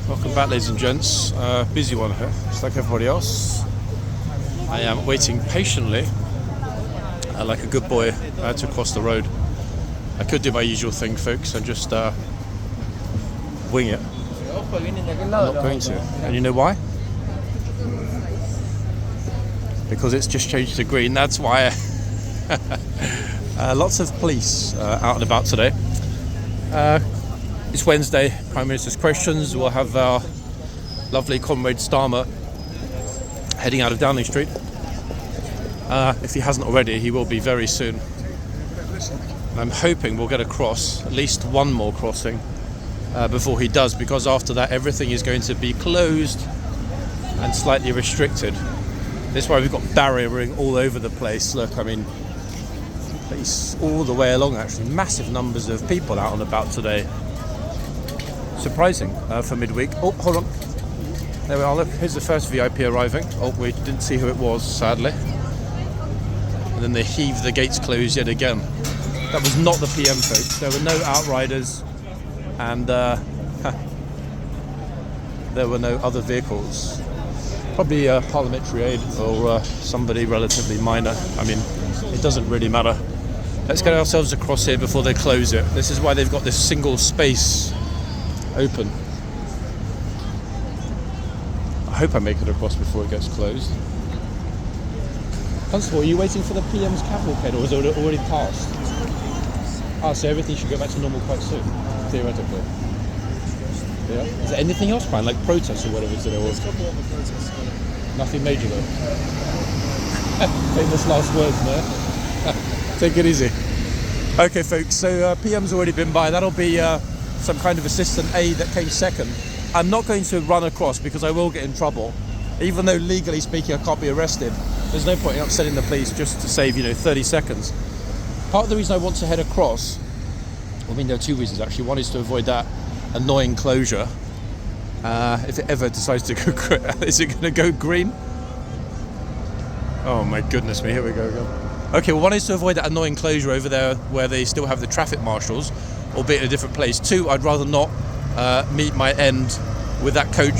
Welcome back, ladies and gents. Busy one here, just like everybody else. I am waiting patiently, like a good boy, to cross the road. I could do my usual thing, folks, and just wing it. I'm not going to. And you know why? Because it's just changed to green. That's why. Lots of police out and about today. It's Wednesday, Prime Minister's questions. We'll have our lovely comrade Starmer heading out of Downing Street. If he hasn't already, he will be very soon. And I'm hoping we'll get across, at least one more crossing before he does, because after that everything is going to be closed and slightly restricted. This is why we've got barriering all over the place. Look, I mean, place all the way along actually. Massive numbers of people out and about today. Surprising for midweek. Oh, hold on. There we are, look, here's the first VIP arriving. Oh, we didn't see who it was, sadly. And then they heave the gates closed yet again. That was not the PM, folks. There were no outriders, and there were no other vehicles. Probably parliamentary aid or somebody relatively minor. I mean, it doesn't really matter. Let's get ourselves across here before they close it. This is why they've got this single space open. I hope I make it across before it gets closed. Constable, are you waiting for the PM's cavalcade, or is it already passed? Ah, so everything should go back to normal quite soon, theoretically. Yeah. Is there anything else planned, like protests or whatever today? There's a couple of protests. Nothing major though. Famous last words, no? Take it easy. Okay, folks. So PM's already been by. That'll be some kind of assistant aid that came second. I'm not going to run across because I will get in trouble. Even though legally speaking I can't be arrested, there's no point in upsetting the police just to save, 30 seconds. Part of the reason I want to head across, I mean, there are two reasons actually. One is to avoid that annoying closure. If it ever decides to go, is it going to go green? Oh my goodness me, here we go again. Okay, well, one is to avoid that annoying closure over there where they still have the traffic marshals, albeit in a different place. Two, I'd rather not meet my end with that coach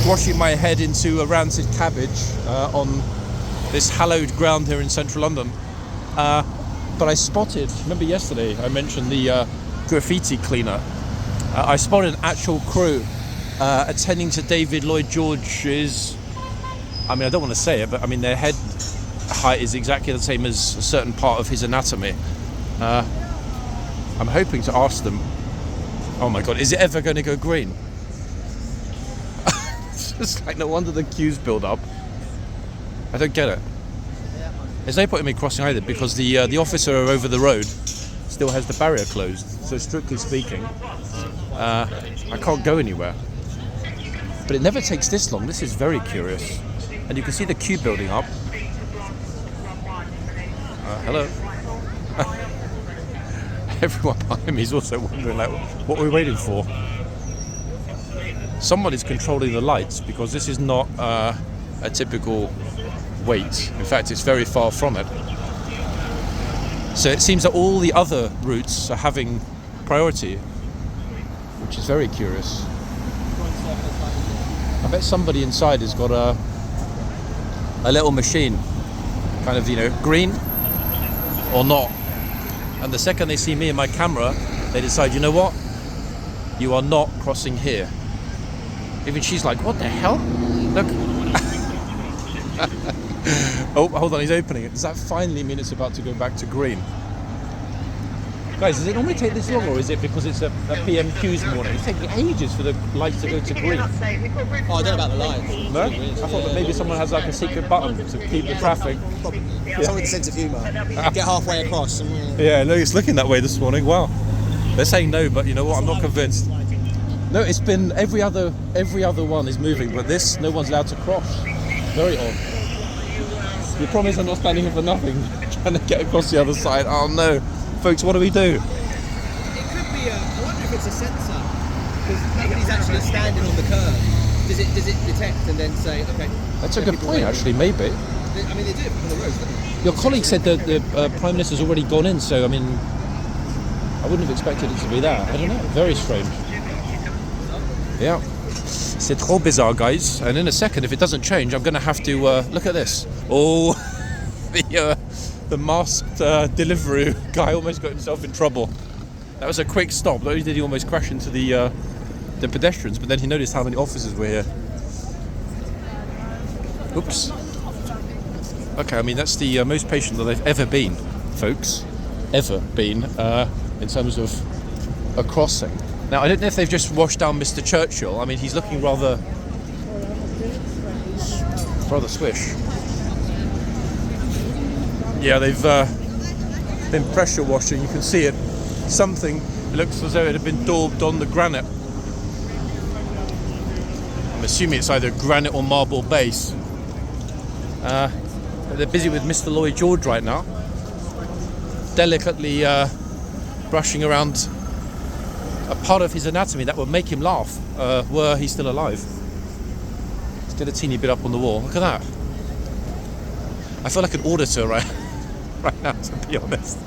squashing my head into a rancid cabbage on this hallowed ground here in central London. But I spotted, remember yesterday I mentioned the graffiti cleaner. I spotted an actual crew attending to David Lloyd George's, I mean, I don't want to say it, but I mean, their head height is exactly the same as a certain part of his anatomy. I'm hoping to ask them, oh my God, is it ever going to go green? It's just like, no wonder the queues build up. I don't get it. There's no point in me crossing either, because the officer over the road still has the barrier closed. So strictly speaking, I can't go anywhere. But it never takes this long. This is very curious. And you can see the queue building up. Hello. Everyone behind me is also wondering, like, what we're waiting for. Someone is controlling the lights, because this is not a typical wait. In fact, it's very far from it. So it seems that all the other routes are having priority, which is very curious. I bet somebody inside has got a little machine, kind of, green or not. And the second they see me and my camera, they decide, you know what? You are not crossing here. Even she's like, what the hell? Look. Oh, hold on, he's opening it. Does that finally mean it's about to go back to green? Guys, does it normally take this long, or is it because it's a PMQ's morning? It's taking ages for the lights to go to green. Oh, I don't know about the lights. No? I thought that maybe someone has like a secret button to keep the traffic. Yeah. Someone with a sense of humour. Get halfway across. Yeah, no, it's looking that way this morning. Wow. They're saying no, but you know what? I'm not convinced. No, it's been every other one is moving, but this, no one's allowed to cross. Very odd. You promise I'm not standing here for nothing, trying to get across the other side. Oh no. Folks, what do we do? It could be I wonder if it's a sensor, because nobody's actually standing on the curb. Does it detect and then say, okay? That's a good point, actually, maybe. I mean, they do it from the roads, don't they? Your colleague said that the Prime Minister's already gone in, so I mean, I wouldn't have expected it to be that. I don't know, very strange. Yeah. C'est trop bizarre, guys. And in a second, if it doesn't change, I'm going to have to look at this. Oh, the masked Deliveroo guy almost got himself in trouble. That was a quick stop. Not only did he almost crash into the pedestrians, but then he noticed how many officers were here. Oops. Okay, I mean, that's the most patient that they've ever been, folks. Ever been, in terms of a crossing. Now, I don't know if they've just washed down Mr. Churchill. I mean, he's looking rather swish. Yeah, they've been pressure washing. You can see it. Something looks as though it had been daubed on the granite. I'm assuming it's either granite or marble base. They're busy with Mr. Lloyd George right now, delicately brushing around a part of his anatomy that would make him laugh were he still alive. Let's get a teeny bit up on the wall. Look at that. I feel like an auditor right now, to be honest.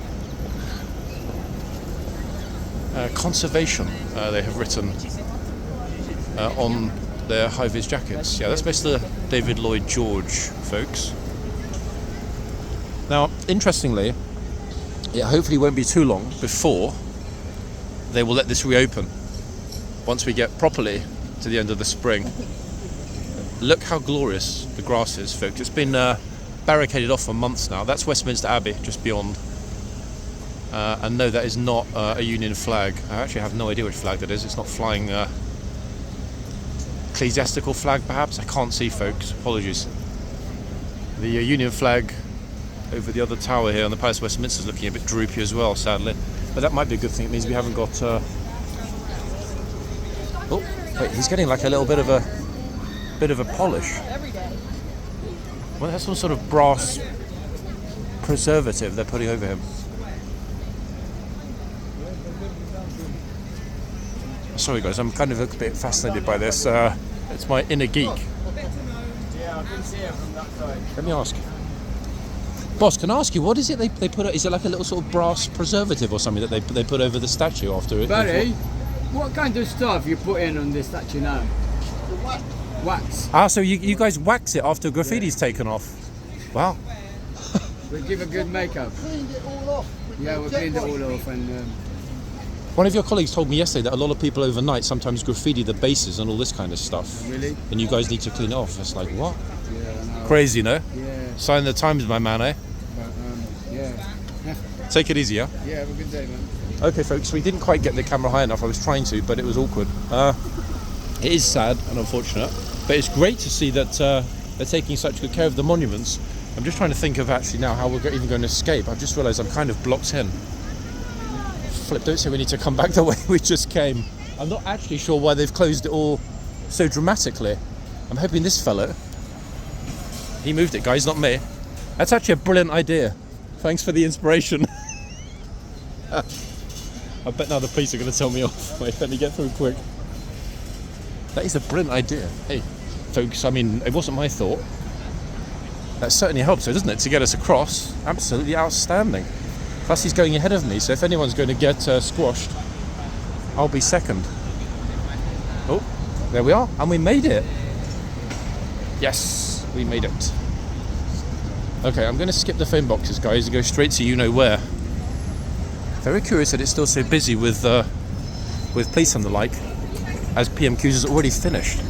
Conservation, they have written on their high-vis jackets. Yeah, that's Mr. David Lloyd George, folks. Now, interestingly, it hopefully won't be too long before they will let this reopen. Once we get properly to the end of the spring. Look how glorious the grass is, folks. It's been barricaded off for months now. That's Westminster Abbey, just beyond. And no, that is not a Union flag. I actually have no idea which flag that is. It's not flying. Ecclesiastical flag, perhaps? I can't see, folks. Apologies. The Union flag over the other tower here on the Palace of Westminster is looking a bit droopy as well, sadly. But that might be a good thing. It means we haven't got... Oh, wait, he's getting like a little bit of a polish. Well, that's some sort of brass preservative they're putting over him. Sorry guys, I'm kind of a bit fascinated by this. It's my inner geek. Yeah, I can see it from that side. Let me ask. Boss, can I ask you, what is it they put? Is it like a little sort of brass preservative or something that they put over the statue after it? Barry, what kind of stuff you put in on this statue now? Wax. Ah, so you guys wax it after graffiti's taken off? Wow. We give a good makeup. Cleaned it all off. Yeah, we cleaned it all off and... One of your colleagues told me yesterday that a lot of people overnight sometimes graffiti the bases and all this kind of stuff. Really? And you guys need to clean it off. It's like, what? Yeah, no. Crazy, no? Yeah. Sign of the times, my man, eh? But, yeah. Take it easy, yeah? Yeah, have a good day, man. Okay, folks, we didn't quite get the camera high enough. I was trying to, but it was awkward. It is sad and unfortunate, but it's great to see that they're taking such good care of the monuments. I'm just trying to think of actually now how we're even going to escape. I've just realised I'm kind of blocked in. Flip, don't say we need to come back the way we just came. I'm not actually sure why they've closed it all so dramatically. I'm hoping this fellow, he moved it, guys, not me. That's actually a brilliant idea. Thanks for the inspiration. I bet now the police are going to tell me off. Wait, let me get through quick. That is a brilliant idea. Hey, folks, I mean, it wasn't my thought. That certainly helps, doesn't it, to get us across? Absolutely outstanding. Plus, he's going ahead of me, so if anyone's going to get squashed, I'll be second. Oh, there we are, and we made it. Yes, we made it. Okay, I'm going to skip the phone boxes, guys, and go straight to you-know-where. Very curious that it's still so busy with police and the like, as PMQs has already finished.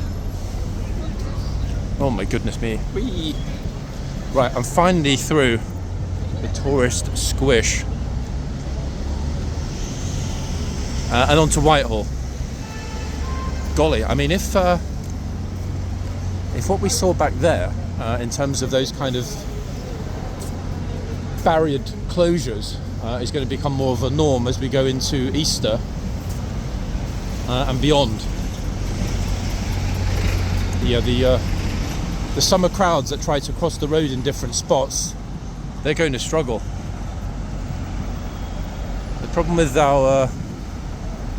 Oh my goodness me. Whee. Right, I'm finally through the tourist squish. And on to Whitehall. Golly, I mean, if what we saw back there, in terms of those kind of barriered closures, is going to become more of a norm as we go into Easter and beyond. Yeah, the summer crowds that try to cross the road in different spots, they're going to struggle. The problem with our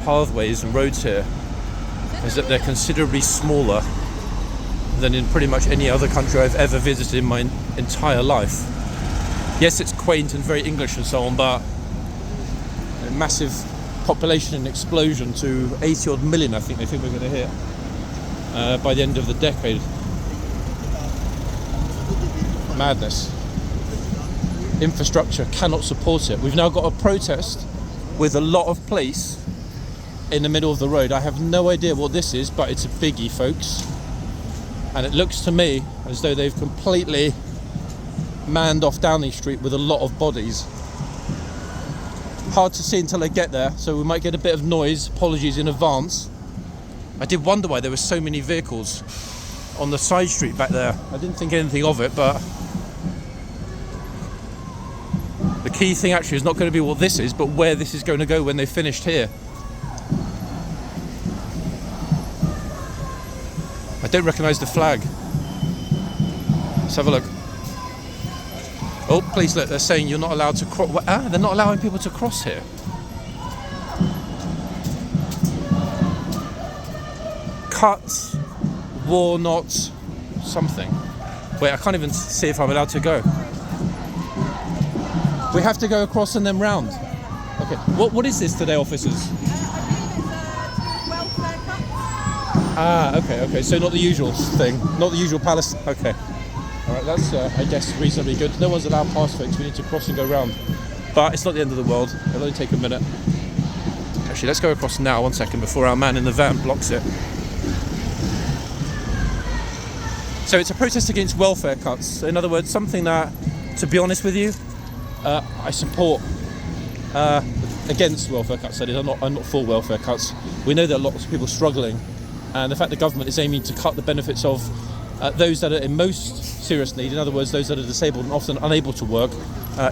pathways and roads here is that they're considerably smaller than in pretty much any other country I've ever visited in my entire life. Yes, it's quaint and very English and so on, but massive population explosion to 80 odd million, I think they think we're going to hit by the end of the decade. Madness. Infrastructure cannot support it. We've now got a protest with a lot of police in the middle of the road. I have no idea what this is, but it's a biggie, folks. And it looks to me as though they've completely manned off Downing Street with a lot of bodies. Hard to see until I get there, so we might get a bit of noise. Apologies in advance. I did wonder why there were so many vehicles on the side street back there. I didn't think anything of it, but the key thing actually is not going to be what this is, but where this is going to go when they've finished here. I don't recognise the flag. Let's have a look. Oh, please look, they're saying you're not allowed to cross. They're not allowing people to cross here. Cut, war not, something. Wait, I can't even see if I'm allowed to go. We have to go across and then round. Okay, what is this today, officers? Okay, so not the usual thing, not the usual palace. Okay, all right, that's I guess reasonably good. No one's allowed past, folks. We need to cross and go round, but it's not the end of the world. It'll only take a minute. Actually, let's go across now. 1 second before our man in the van blocks it. So it's a protest against welfare cuts. In other words, something that, to be honest with you, I support. Against welfare cuts. That is, I'm not for welfare cuts. We know that lots of people are struggling, and the fact the government is aiming to cut the benefits of those that are in most serious need, in other words, those that are disabled and often unable to work,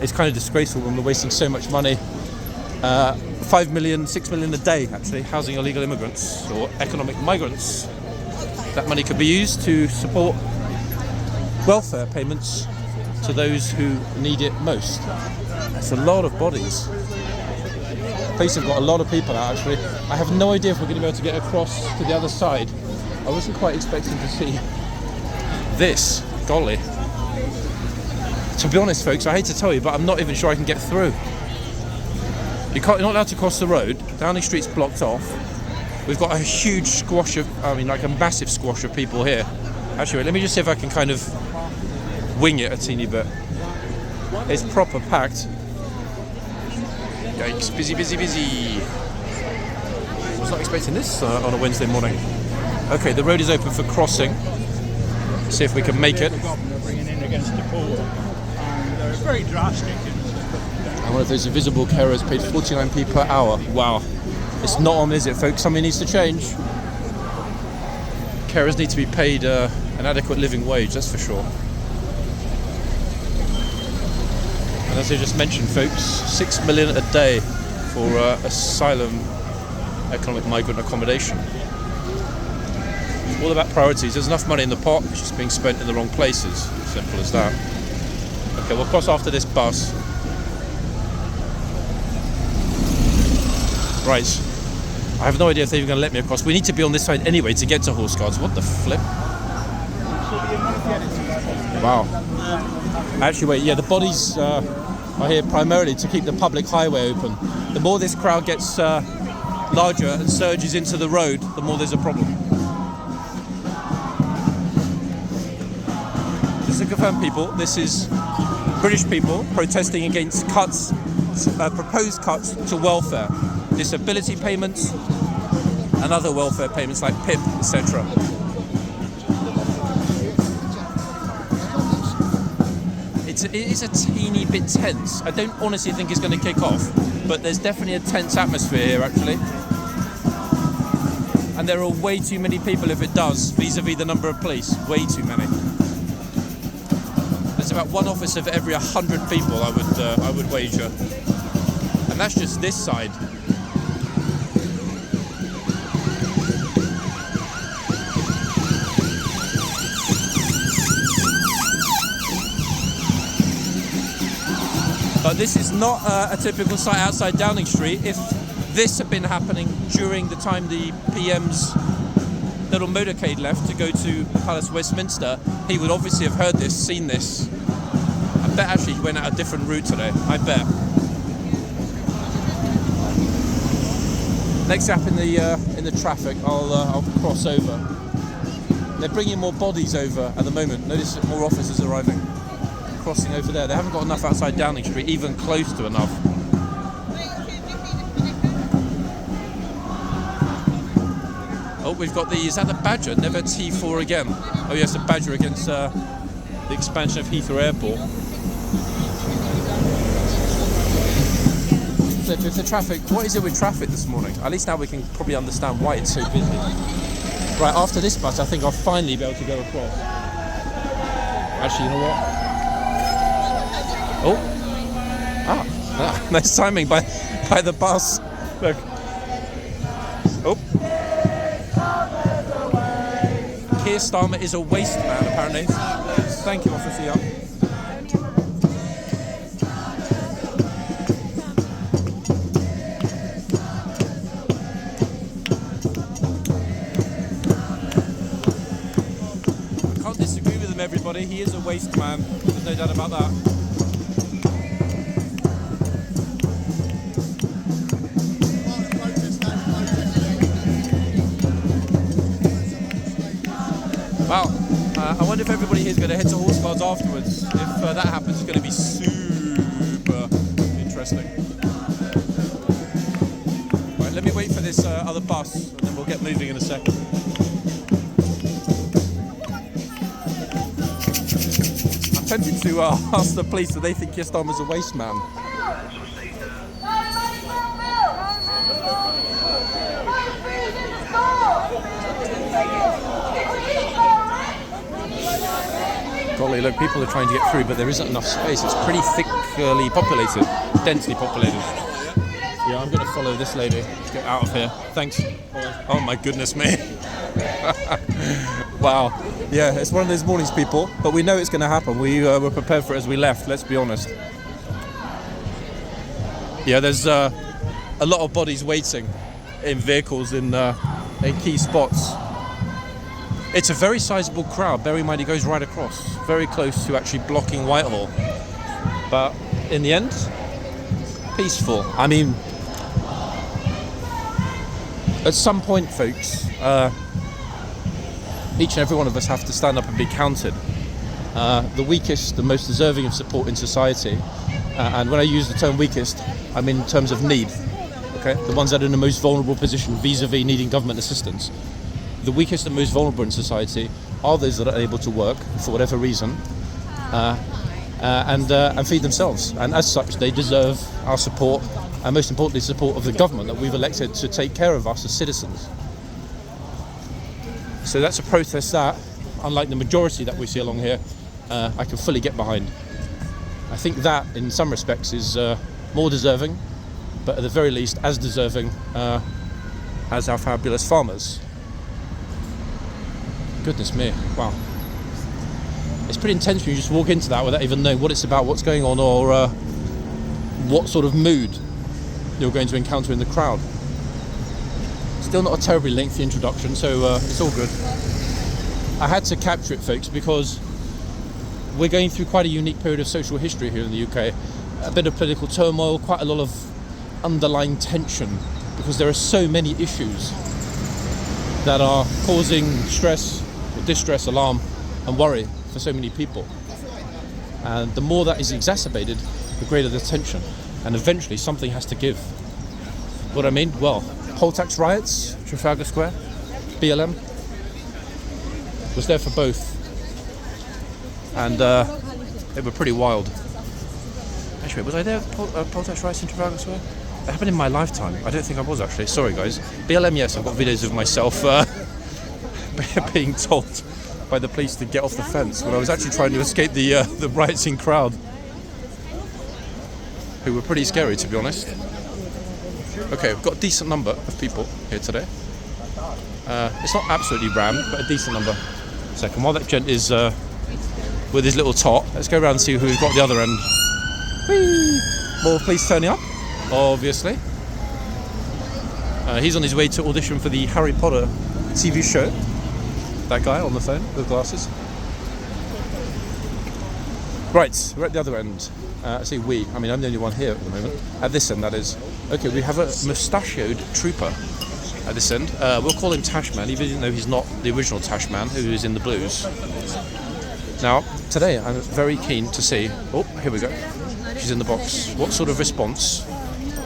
is kind of disgraceful when we're wasting so much money. 5 million, 6 million a day, actually, housing illegal immigrants or economic migrants. That money could be used to support welfare payments to those who need it most. That's a lot of bodies. Police have got a lot of people out, actually. I have no idea if we're going to be able to get across to the other side. I wasn't quite expecting to see this. Golly. To be honest, folks, I hate to tell you, but I'm not even sure I can get through. You're not allowed to cross the road. Downing Street's blocked off. We've got a huge squash of, like a massive squash of people here. Actually, wait, let me just see if I can kind of wing it a teeny bit. It's proper packed. Yikes, busy. I was not expecting this on a Wednesday morning. Okay, the road is open for crossing. Let's see if we can make it. The governor bringing in against the poor, and they're very drastic. And one of those invisible carers paid 49p per hour. Wow. It's not on, is it, folks? Something needs to change. Carers need to be paid an adequate living wage, that's for sure. And as I just mentioned, folks, 6 million a day for asylum economic migrant accommodation. All about priorities. There's enough money in the pot, it's just being spent in the wrong places. Simple as that. Okay, we'll cross after this bus. Right. I have no idea if they're even going to let me across. We need to be on this side anyway to get to horseguards. What the flip? Wow. Actually, wait, yeah, the bodies are here primarily to keep the public highway open. The more this crowd gets larger and surges into the road, the more there's a problem. Just to confirm, people, this is British people protesting against cuts, proposed cuts to welfare, disability payments and other welfare payments like PIP, etc. It is a teeny bit tense. I don't honestly think it's going to kick off, but there's definitely a tense atmosphere here, actually. And there are way too many people if it does, vis-a-vis the number of police. Way too many. There's about one officer for every 100 people, I would wager. And that's just this side. But this is not a typical site outside Downing Street. If this had been happening during the time the PM's little motorcade left to go to Palace Westminster, he would obviously have heard this, seen this. I bet actually he went out a different route today, I bet. Next gap in the traffic, I'll cross over. They're bringing more bodies over at the moment. Notice that more officers arriving, crossing over there. They haven't got enough outside Downing Street, even close to enough. Oh, we've got is that the Badger? Never T4 again. Oh yes, the Badger against the expansion of Heathrow Airport. So if the traffic, what is it with traffic this morning? At least now we can probably understand why it's so busy. Right, after this bus, I think I'll finally be able to go across. Actually, you know what? Oh, nice timing by the bus. Look. Oh. Keir Starmer is a waste man, apparently. Thank you, Officer Young. Can't disagree with him, everybody. He is a waste man. There's no doubt about that. Wow, I wonder if everybody here is going to head to horseguards afterwards. If that happens, it's going to be super interesting. Right, let me wait for this other bus, and then we'll get moving in a second. I'm tempted to ask the police if they think Keir Starmer's a waste man. Golly, look, people are trying to get through, but there isn't enough space. It's pretty thickly populated, densely populated. Yeah, I'm going to follow this lady. Let's get out of here. Thanks. Oh my goodness me. Wow. Yeah, it's one of those mornings, people, but we know it's going to happen. We were prepared for it as we left, let's be honest. Yeah, there's a lot of bodies waiting in vehicles in key spots. It's a very sizable crowd. Bear in mind, it goes right across, very close to actually blocking Whitehall. But in the end, peaceful. I mean, at some point, folks, each and every one of us have to stand up and be counted. The weakest, the most deserving of support in society, and when I use the term weakest, I mean in terms of need. Okay, the ones that are in the most vulnerable position vis-a-vis needing government assistance. The weakest and most vulnerable in society are those that are able to work for whatever reason and feed themselves. And as such, they deserve our support, and most importantly, support of the government that we've elected to take care of us as citizens. So that's a protest that, unlike the majority that we see along here, I can fully get behind. I think that, in some respects, is more deserving, but at the very least, as deserving as our fabulous farmers. Goodness me, wow. It's pretty intense when you just walk into that without even knowing what it's about, what's going on, or what sort of mood you're going to encounter in the crowd. Still not a terribly lengthy introduction, so it's all good. I had to capture it, folks, because we're going through quite a unique period of social history here in the UK. A bit of political turmoil, quite a lot of underlying tension, because there are so many issues that are causing stress, distress, alarm and worry for so many people. And the more that is exacerbated, the greater the tension. And eventually something has to give. What I mean? Well, poll tax riots, Trafalgar Square, BLM, was there for both. And they were pretty wild. Actually, was I there at poll tax riots in Trafalgar Square? It happened in my lifetime. I don't think I was, actually. Sorry, guys. BLM, yes, I've got videos of myself being told by the police to get off the fence when I was actually trying to escape the rioting crowd, who were pretty scary, to be honest. Okay, we've got a decent number of people here today. It's not absolutely rammed, but a decent number. Second, while that gent is with his little tot, let's go around and see who we've got at the other end. Whee! More police turning up, obviously. He's on his way to audition for the Harry Potter TV show. That guy on the phone with glasses. Right, we're at the other end. I say we, I mean I'm the only one here at the moment. At this end, that is. Okay, we have a mustachioed trooper at this end. We'll call him Tashman, even though he's not the original Tashman, who is in the blues. Now, today I'm very keen to see... Oh, here we go. She's in the box. What sort of response?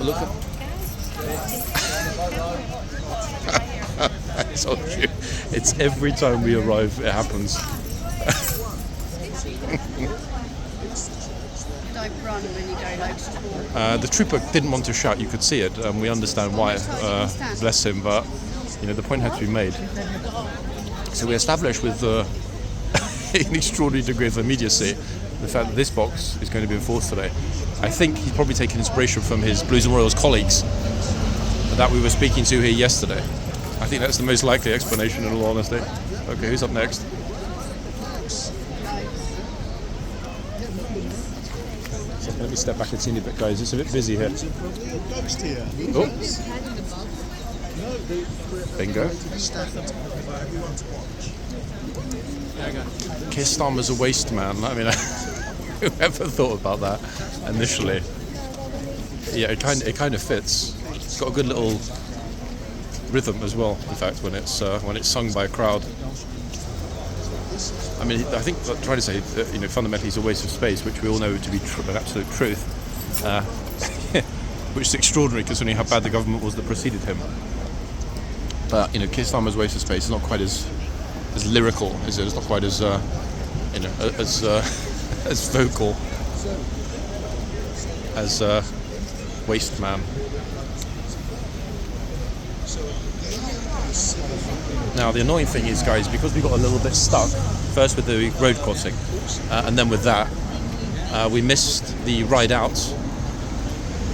Look at... I told you. It's every time we arrive, it happens. Don't run when you go like to talk. The trooper didn't want to shout, you could see it. We understand why, bless him, but you know the point had to be made. So we established with an extraordinary degree of immediacy the fact that this box is going to be enforced today. I think he's probably taken inspiration from his Blues and Royals colleagues that we were speaking to here yesterday. I think that's the most likely explanation in all honesty. Okay, who's up next? Let me step back a teeny bit, guys. It's a bit busy here. Oh. Bingo. Kistarmer's a waste man. I mean, whoever thought about that initially? Yeah, it kind of fits. It's got a good little rhythm as well. In fact, when it's sung by a crowd. I mean, I think I'm trying to say that fundamentally it's a waste of space, which we all know to be an absolute truth, which is extraordinary considering how bad the government was that preceded him. But Kistarmer's waste of space is not quite as lyrical, is it? It's not quite as as vocal as Waste Man. Now the annoying thing is, guys, because we got a little bit stuck, first with the road crossing, and then with that, we missed the ride out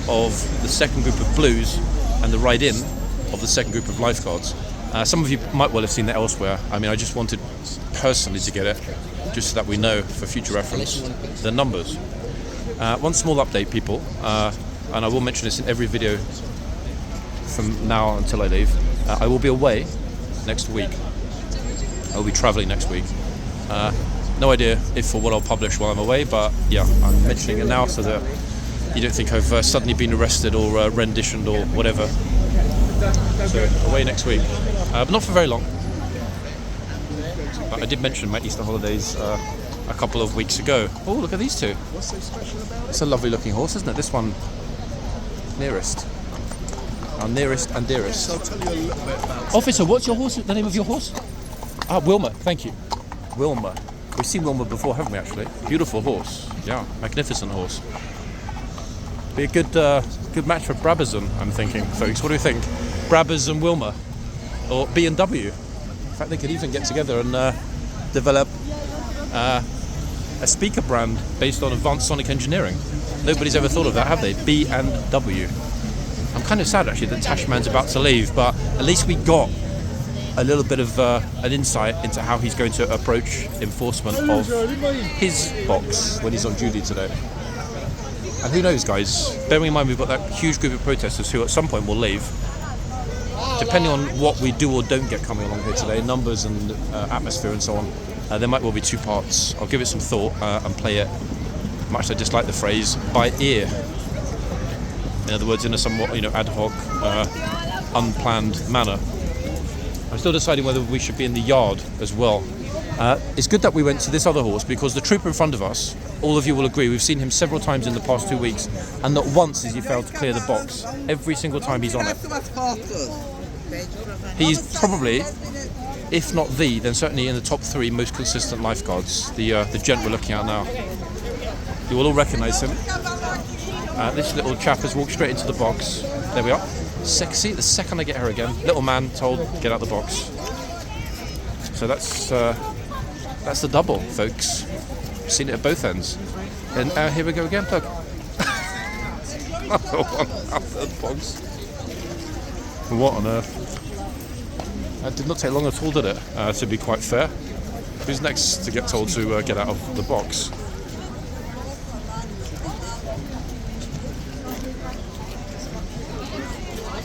of the second group of blues and the ride in of the second group of lifeguards. Some of you might well have seen that elsewhere. I mean, I just wanted personally to get it, just so that we know for future reference the numbers. One small update, people, and I will mention this in every video from now until I leave. I will be away next week. I will be travelling next week. No idea if or what I'll publish while I'm away, but yeah, I'm mentioning it now so that you don't think I've suddenly been arrested or renditioned or whatever. So away next week, but not for very long. But I did mention my Easter holidays a couple of weeks ago. Oh, look at these two. What's so special about it? It's a lovely looking horse, isn't it? This one, nearest. Our nearest and dearest. Yes, I'll tell you a little bit about Officer, what's your horse? The name of your horse? Ah, Wilma. Thank you. Wilma. We've seen Wilma before, haven't we? Actually, beautiful horse. Yeah, magnificent horse. Be a good match for Brabazon, I'm thinking, folks. What do you think? Brabaz and Wilma, or B&W? In fact, they could even get together and develop a speaker brand based on advanced sonic engineering. Nobody's ever thought of that, have they? B&W. I'm kind of sad actually that Tashman's about to leave, but at least we got a little bit of an insight into how he's going to approach enforcement of his box when he's on duty today. And who knows, guys, bearing in mind we've got that huge group of protesters who at some point will leave. Depending on what we do or don't get coming along here today, numbers and atmosphere and so on, there might well be two parts. I'll give it some thought and play it, much as I dislike the phrase, by ear. In other words, in a somewhat ad hoc, unplanned manner. I'm still deciding whether we should be in the yard as well. It's good that we went to this other horse because the trooper in front of us, all of you will agree, we've seen him several times in the past 2 weeks, and not once has he failed to clear the box. Every single time he's on it. He's probably, if not then certainly in the top 3 most consistent lifeguards. The gent we're looking at now. You will all recognise him. This little chap has walked straight into the box. There we are. Sexy. The second I get her again, little man told, get out the box. So that's the double, folks. Seen it at both ends. And here we go again. Look. Another one out of the box. What on earth? That did not take long at all, did it? To be quite fair. Who's next to get told to get out of the box?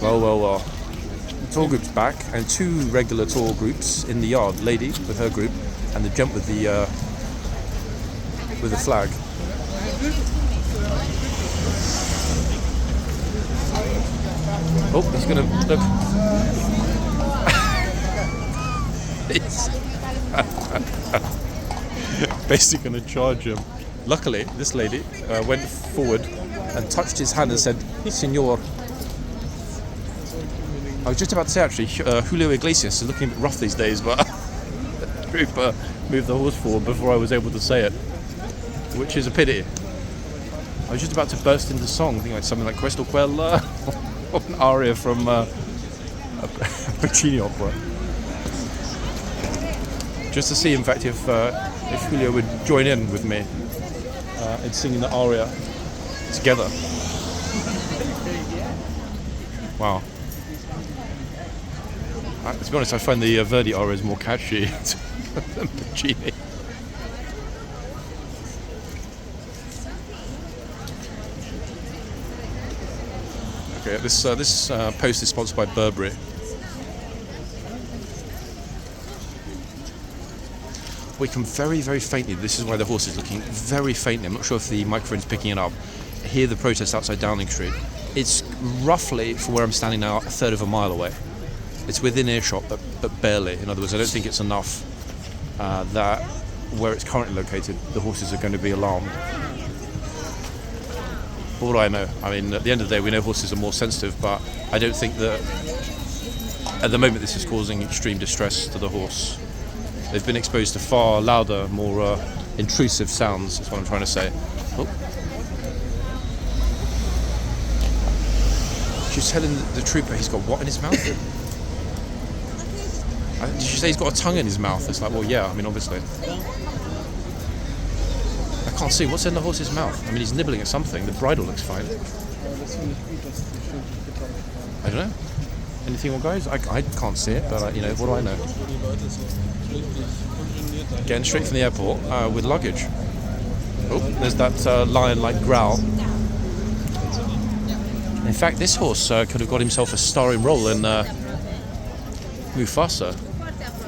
Well. The tour group's back, and 2 regular tour groups in the yard. Lady with her group, and the gent with the flag. Oh, he's gonna look. He's basically gonna charge him. Luckily, this lady went forward and touched his hand and said, "Senor." I was just about to say actually, Julio Iglesias is looking a bit rough these days, but the trooper moved the horse forward before I was able to say it, which is a pity. I was just about to burst into song, thinking like something like Crystal Quella, or an aria from a Puccini opera. Just to see, in fact, if Julio would join in with me in singing the aria together. Wow. To be honest, I find the Verdi arias more catchy than Puccini. Okay, this post is sponsored by Burberry. We can very, very faintly, this is why the horse is looking very faintly, I'm not sure if the microphone's picking it up, hear the protest outside Downing Street. It's roughly, from where I'm standing now, a third of a mile away. It's within earshot, but barely. In other words, I don't think it's enough that where it's currently located, the horses are going to be alarmed. What do I know? I mean, at the end of the day, we know horses are more sensitive, but I don't think that at the moment this is causing extreme distress to the horse. They've been exposed to far louder, more intrusive sounds, that's what I'm trying to say. Oh. She's telling the trooper he's got what in his mouth? Did you say he's got a tongue in his mouth? It's like, well, yeah, I mean, obviously. I can't see. What's in the horse's mouth? I mean, he's nibbling at something. The bridle looks fine. I don't know. Anything more, guys? I can't see it, but, what do I know? Getting straight from the airport with luggage. Oh, there's that lion-like growl. In fact, this horse could have got himself a starring role in Mufasa,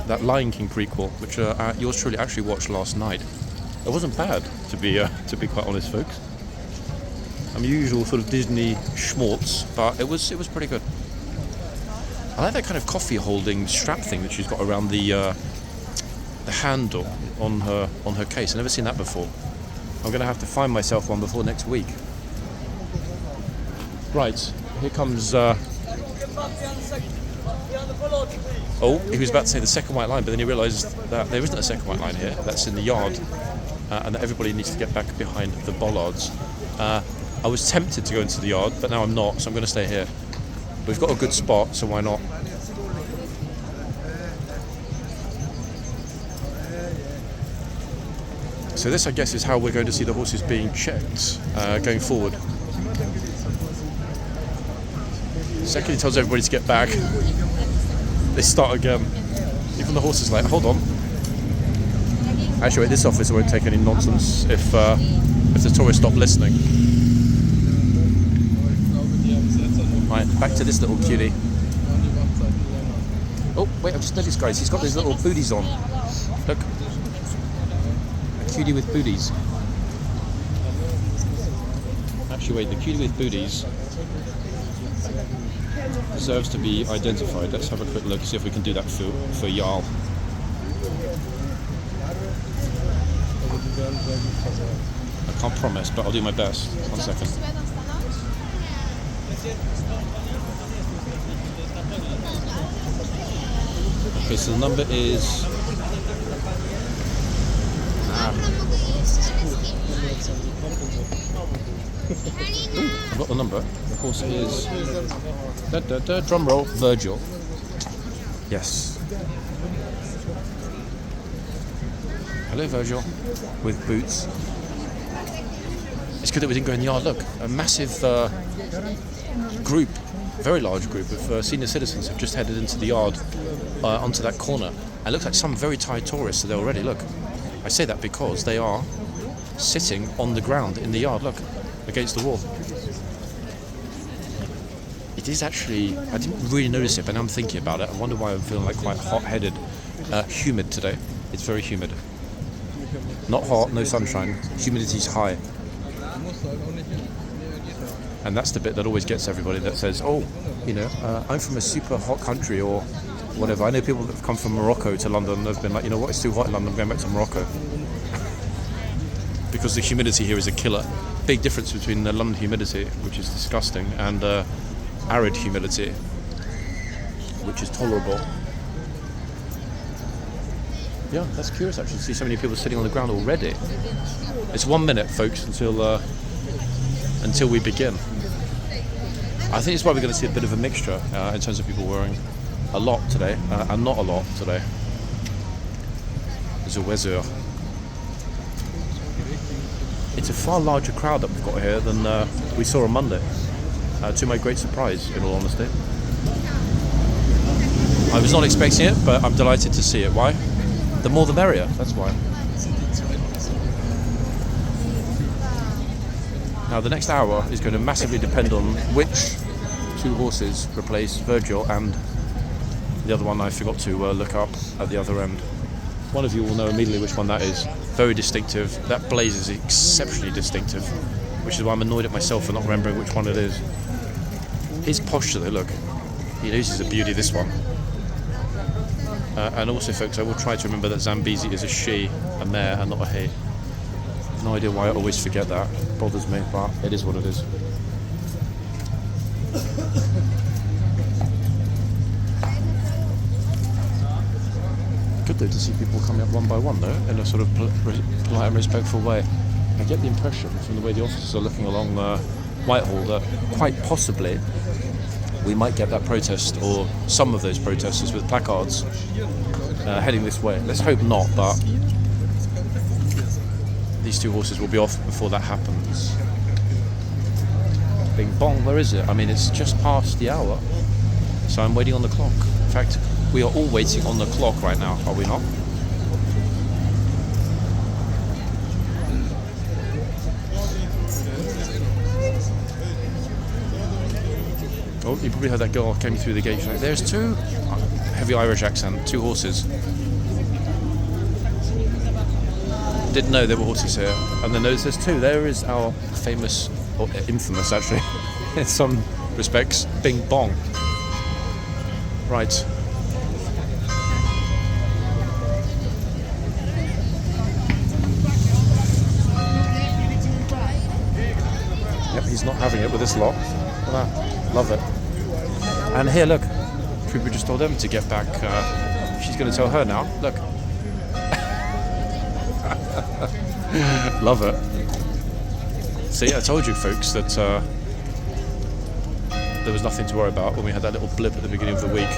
that Lion King prequel, which yours truly actually watched last night. It wasn't bad, to be quite honest, folks. I'm usual sort of Disney schmaltz, but it was pretty good. I like that kind of coffee holding strap thing that she's got around the handle on her case. I've never seen that before. I'm going to have to find myself one before next week. Right, here comes. Oh, he was about to say the second white line, but then he realised that there isn't a second white line here. That's in the yard, and that everybody needs to get back behind the bollards. I was tempted to go into the yard, but now I'm not, so I'm going to stay here. We've got a good spot, so why not? So this, I guess, is how we're going to see the horses being checked going forward. Second, he tells everybody to get back. They start again. Even the horse is like, hold on. Actually, wait, this officer won't take any nonsense if the tourists stop listening. Right, back to this little cutie. Oh, wait, I've just noticed, guys, he's got these little booties on. Look. A cutie with booties. Actually, wait, the cutie with booties deserves to be identified. Let's have a quick look, see if we can do that for Jarl. I can't promise, but I'll do my best. 1 second. Okay, so the number is... I've got the number. The horse is... drum roll. Virgil. Yes. Hello, Virgil. With boots. It's good that we didn't go in the yard. Look, a massive group, very large group of senior citizens have just headed into the yard onto that corner. And it looks like some very tired tourists are there already. Look, I say that because they are sitting on the ground in the yard. Look, against the wall. It is actually, I didn't really notice it, but now I'm thinking about it. I wonder why I'm feeling like quite hot-headed, humid today. It's very humid. Not hot, no sunshine. Humidity's high. And that's the bit that always gets everybody that says, oh, you know, I'm from a super hot country or whatever. I know people that have come from Morocco to London have been like, you know what, it's too hot in London, I'm going back to Morocco. Because the humidity here is a killer. Big difference between the London humidity, which is disgusting, and arid humidity, which is tolerable. Yeah, that's curious actually to see so many people sitting on the ground already. It's 1 minute, folks, until we begin. I think it's probably going to see a bit of a mixture in terms of people wearing a lot today and not a lot today. The weather. It's a far larger crowd that we've got here than we saw on Monday, to my great surprise, in all honesty. I was not expecting it, but I'm delighted to see it. Why? The more the merrier, that's why. Now the next hour is going to massively depend on which two horses replace Virgil and the other one I forgot to look up at the other end. One of you will know immediately which one that is. Very distinctive. That blaze is exceptionally distinctive, which is why I'm annoyed at myself for not remembering which one it is. His posture though, look. He knows he's a beauty, this one. And also, folks, I will try to remember that Zambezi is a she, a mare, and not a he. No idea why I always forget that. It bothers me, but it is what it is. Good though to see people coming up one by one though, in a sort of polite and respectful way. I get the impression from the way the officers are looking along Whitehall that quite possibly we might get that protest, or some of those protesters with placards heading this way. Let's hope not, but these two horses will be off before that happens. Bing bong, where is it? I mean, it's just past the hour, so I'm waiting on the clock. In fact, we are all waiting on the clock right now, are we not? Oh, you probably heard that girl came through the gate. There's two, heavy Irish accent, two horses. Didn't know there were horses here. And then there's two. There is our famous, or infamous actually, in some respects, Bing Bong. Right. Yep, he's not having it with this lot. Look at that. Love it. And here, look. Trooper just told them to get back. She's going to tell her now. Look. Love it. See, I told you, folks, that there was nothing to worry about when we had that little blip at the beginning of the week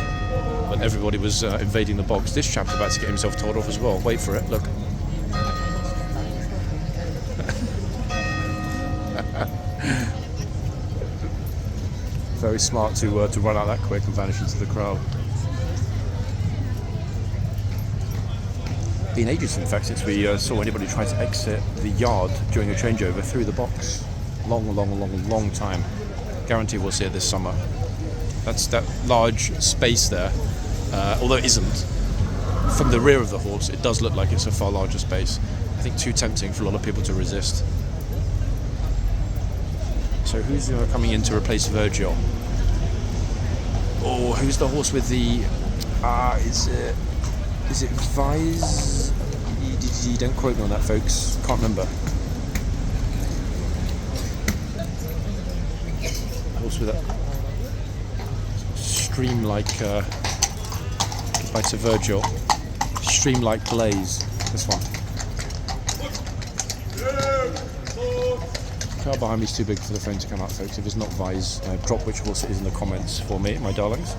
when everybody was invading the box. This chap's about to get himself told off as well. Wait for it. Look. Very smart to run out that quick and vanish into the crowd. Been ages, in fact, since we saw anybody try to exit the yard during a changeover through the box. Long time. Guarantee we'll see it this summer. That's that large space there, although it isn't. From the rear of the horse, it does look like it's a far larger space. I think too tempting for a lot of people to resist. So who's coming in to replace Virgil? Oh, who's the horse with the... Is it Vise? Don't quote me on that, folks. Can't remember. Horse with that stream-like... Goodbye to Virgil. Stream-like blaze. This one. Car behind me is too big for the phone to come out, folks. If it's not Vise, drop which horse it is in the comments for me, my darlings.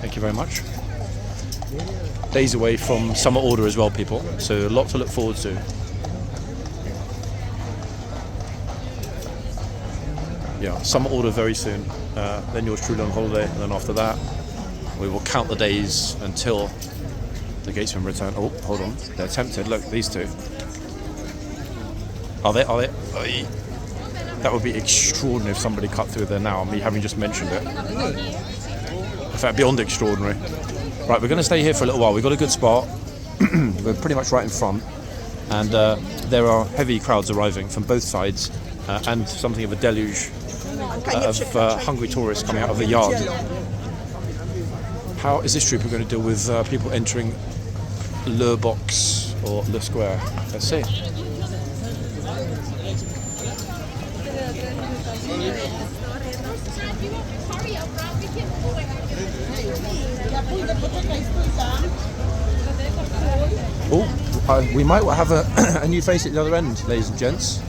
Thank you very much. Days away from summer order as well, people, so a lot to look forward to. Yeah, summer order very soon. Then yours truly on holiday, and then after that, we will count the days until the gatesmen return. Oh, hold on, they're tempted. Look, these two. Are they? Aye. That would be extraordinary if somebody cut through there now, me having just mentioned it. In fact, beyond extraordinary. Right, we're going to stay here for a little while. We've got a good spot. We're pretty much right in front. And there are heavy crowds arriving from both sides and something of a deluge of hungry tourists coming out of the yard. How is this trooper going to deal with people entering Le Box or Le Square? Let's see. Oh, we might have a new face at the other end, ladies and gents.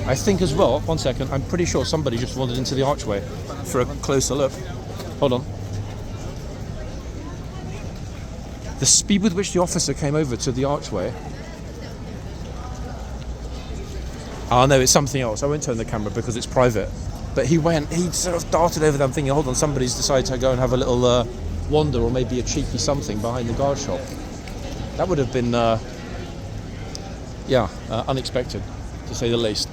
I think as well, one second, I'm pretty sure somebody just wandered into the archway for a closer look. Hold on. The speed with which the officer came over to the archway. Oh no, it's something else. I won't turn the camera because it's private. But he sort of darted over them thinking, hold on, somebody's decided to go and have a little wander or maybe a cheeky something behind the guard shop. That would have been, unexpected, to say the least.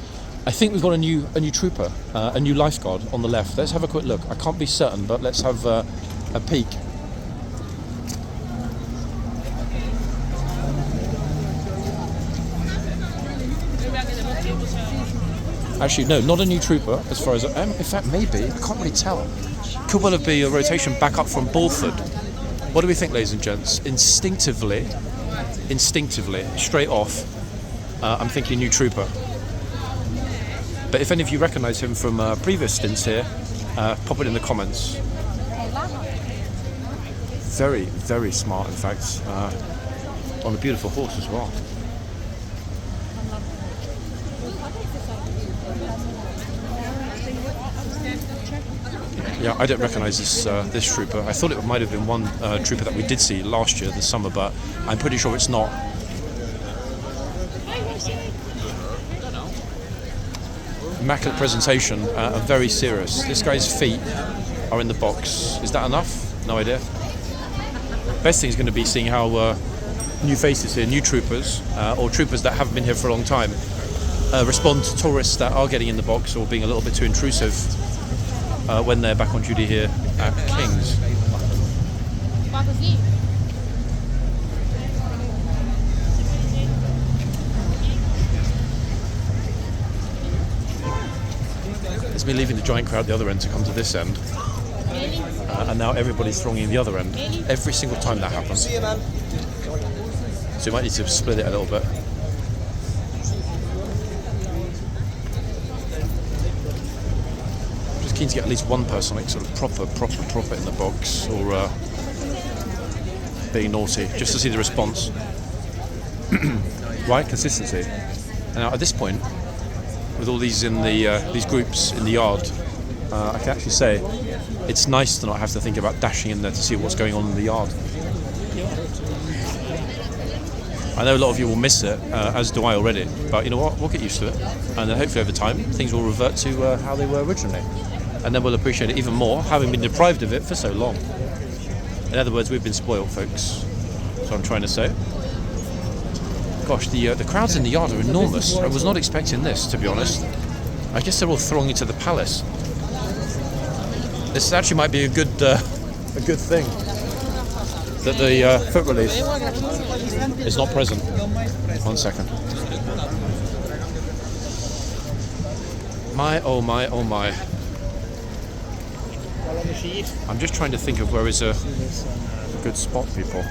I think we've got a new trooper, a new lifeguard on the left. Let's have a quick look. I can't be certain, but let's have a peek. Actually, no, not a new trooper, as far as in fact, maybe. I can't really tell. Could well be a rotation back up from Bulford. What do we think, ladies and gents? Instinctively, straight off, I'm thinking new trooper. But if any of you recognise him from previous stints here, pop it in the comments. Very, very smart, in fact, on a beautiful horse as well. Yeah, I don't recognise this trooper. I thought it might have been one trooper that we did see last year, this summer, but I'm pretty sure it's not. Immaculate presentation, very serious. This guy's feet are in the box. Is that enough? No idea. Best thing is going to be seeing how new faces here, new troopers, or troopers that haven't been here for a long time, respond to tourists that are getting in the box or being a little bit too intrusive when they're back on duty here at King's. It's been leaving the giant crowd at the other end to come to this end, and now everybody's thronging the other end. Every single time that happens. So you might need to split it a little bit. Keen to get at least one person like sort of proper in the box, or being naughty, just to see the response. Right, consistency. And now at this point, with all these in the these groups in the yard, I can actually say it's nice to not have to think about dashing in there to see what's going on in the yard. I know a lot of you will miss it, as do I already, but you know what, we'll get used to it, and then hopefully over time things will revert to how they were originally. And then we'll appreciate it even more, having been deprived of it for so long. In other words, we've been spoiled, folks. That's what I'm trying to say. Gosh, the crowds in the yard are enormous. I was not expecting this, to be honest. I guess they're all thronging to the palace. This actually might be a good thing that the foot relief is not present. 1 second. My, oh my, oh my. I'm just trying to think of where is a good spot, people.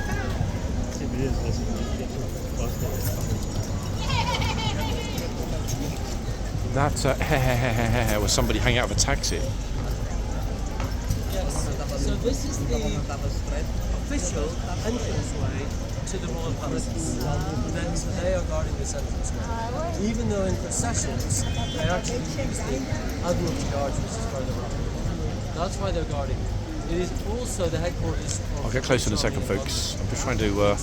That was somebody hanging out of a taxi. So this is the official entranceway to the royal palaces. And then so they are guarding this entranceway. Even though in processions, they actually use the Admiralty Guards, which is further up. That's why they're guarding. It is also the headquarters of... I'll get closer in a second, folks. I'm just trying to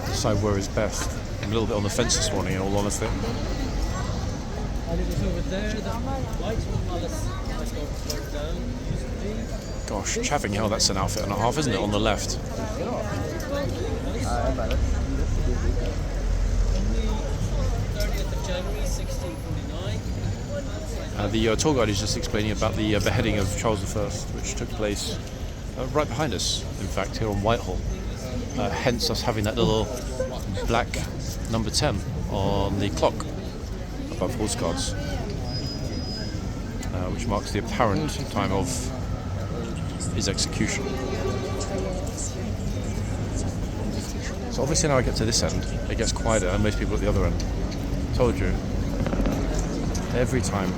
decide where is best. I'm a little bit on the fence this morning, in all honesty. And it was over there that Whitehall Palace has gone down. Gosh, Chaffing Hill, that's an outfit and a half, isn't it, on the left? January 1649. The tour guide is just explaining about the beheading of Charles I, which took place right behind us, in fact, here on Whitehall. Hence us having that little black number 10 on the clock. above horseguards, which marks the apparent time of his execution. So obviously now I get to this end, it gets quieter, and most people at the other end. Told you. Every time.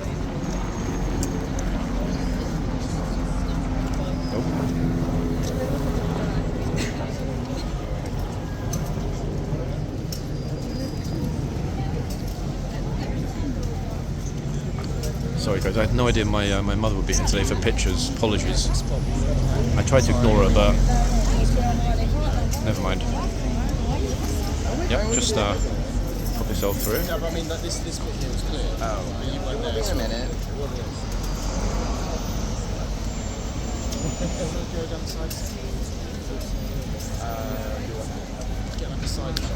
Sorry guys, I had no idea my mother would be here today for pictures. Apologies. I tried to ignore her, but never mind. Yep, just pop yourself through. No, but I mean, like, this bit here was clear. Oh, you weren't there. Just a minute. Go down the side. Get like a side shot.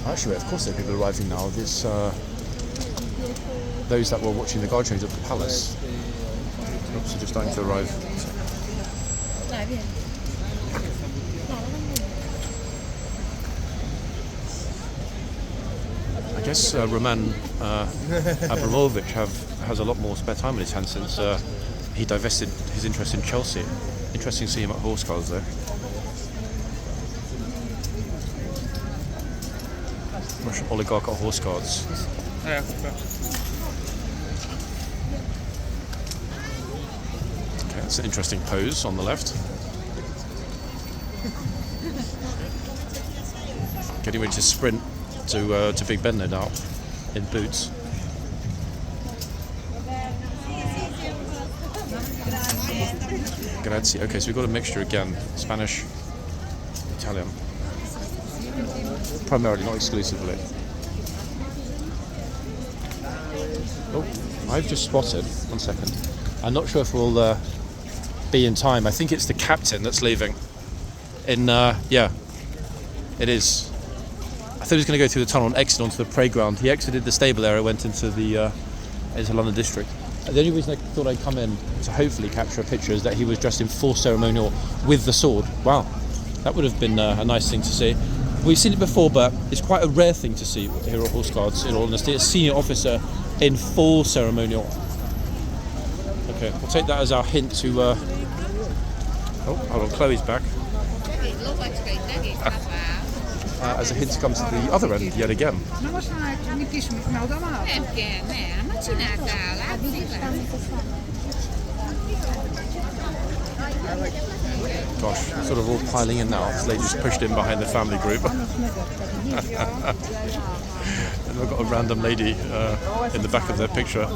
Actually, of course there are people arriving now. There's those that were watching the guard change at the palace. Oops, are just starting to arrive. I guess Roman Abramovich has a lot more spare time on his hands since he divested his interest in Chelsea. Interesting to see him at horseguards though. Russian oligarch at horseguards. Yeah. Okay, that's an interesting pose on the left. Getting ready to sprint to Big Ben, no doubt, in boots. Grazie. Okay, so we've got a mixture again, Spanish, Italian. Primarily, not exclusively. Oh, I've just spotted, 1 second. I'm not sure if we'll be in time. I think it's the captain that's leaving. Yeah, it is. I thought he was going to go through the tunnel and exit onto the parade ground. He exited the stable area, went into the into London District. The only reason I thought I'd come in to hopefully capture a picture is that he was dressed in full ceremonial with the sword. Wow, that would have been a nice thing to see. We've seen it before, but it's quite a rare thing to see here at horseguards, in all honesty. A senior officer in full ceremonial. Okay, we'll take that as our hint to... Oh, hold on, Chloe's back. As a hint to come to the other end yet again. Gosh, sort of all piling in now. This lady just pushed in behind the family group. And we've got a random lady in the back of their picture.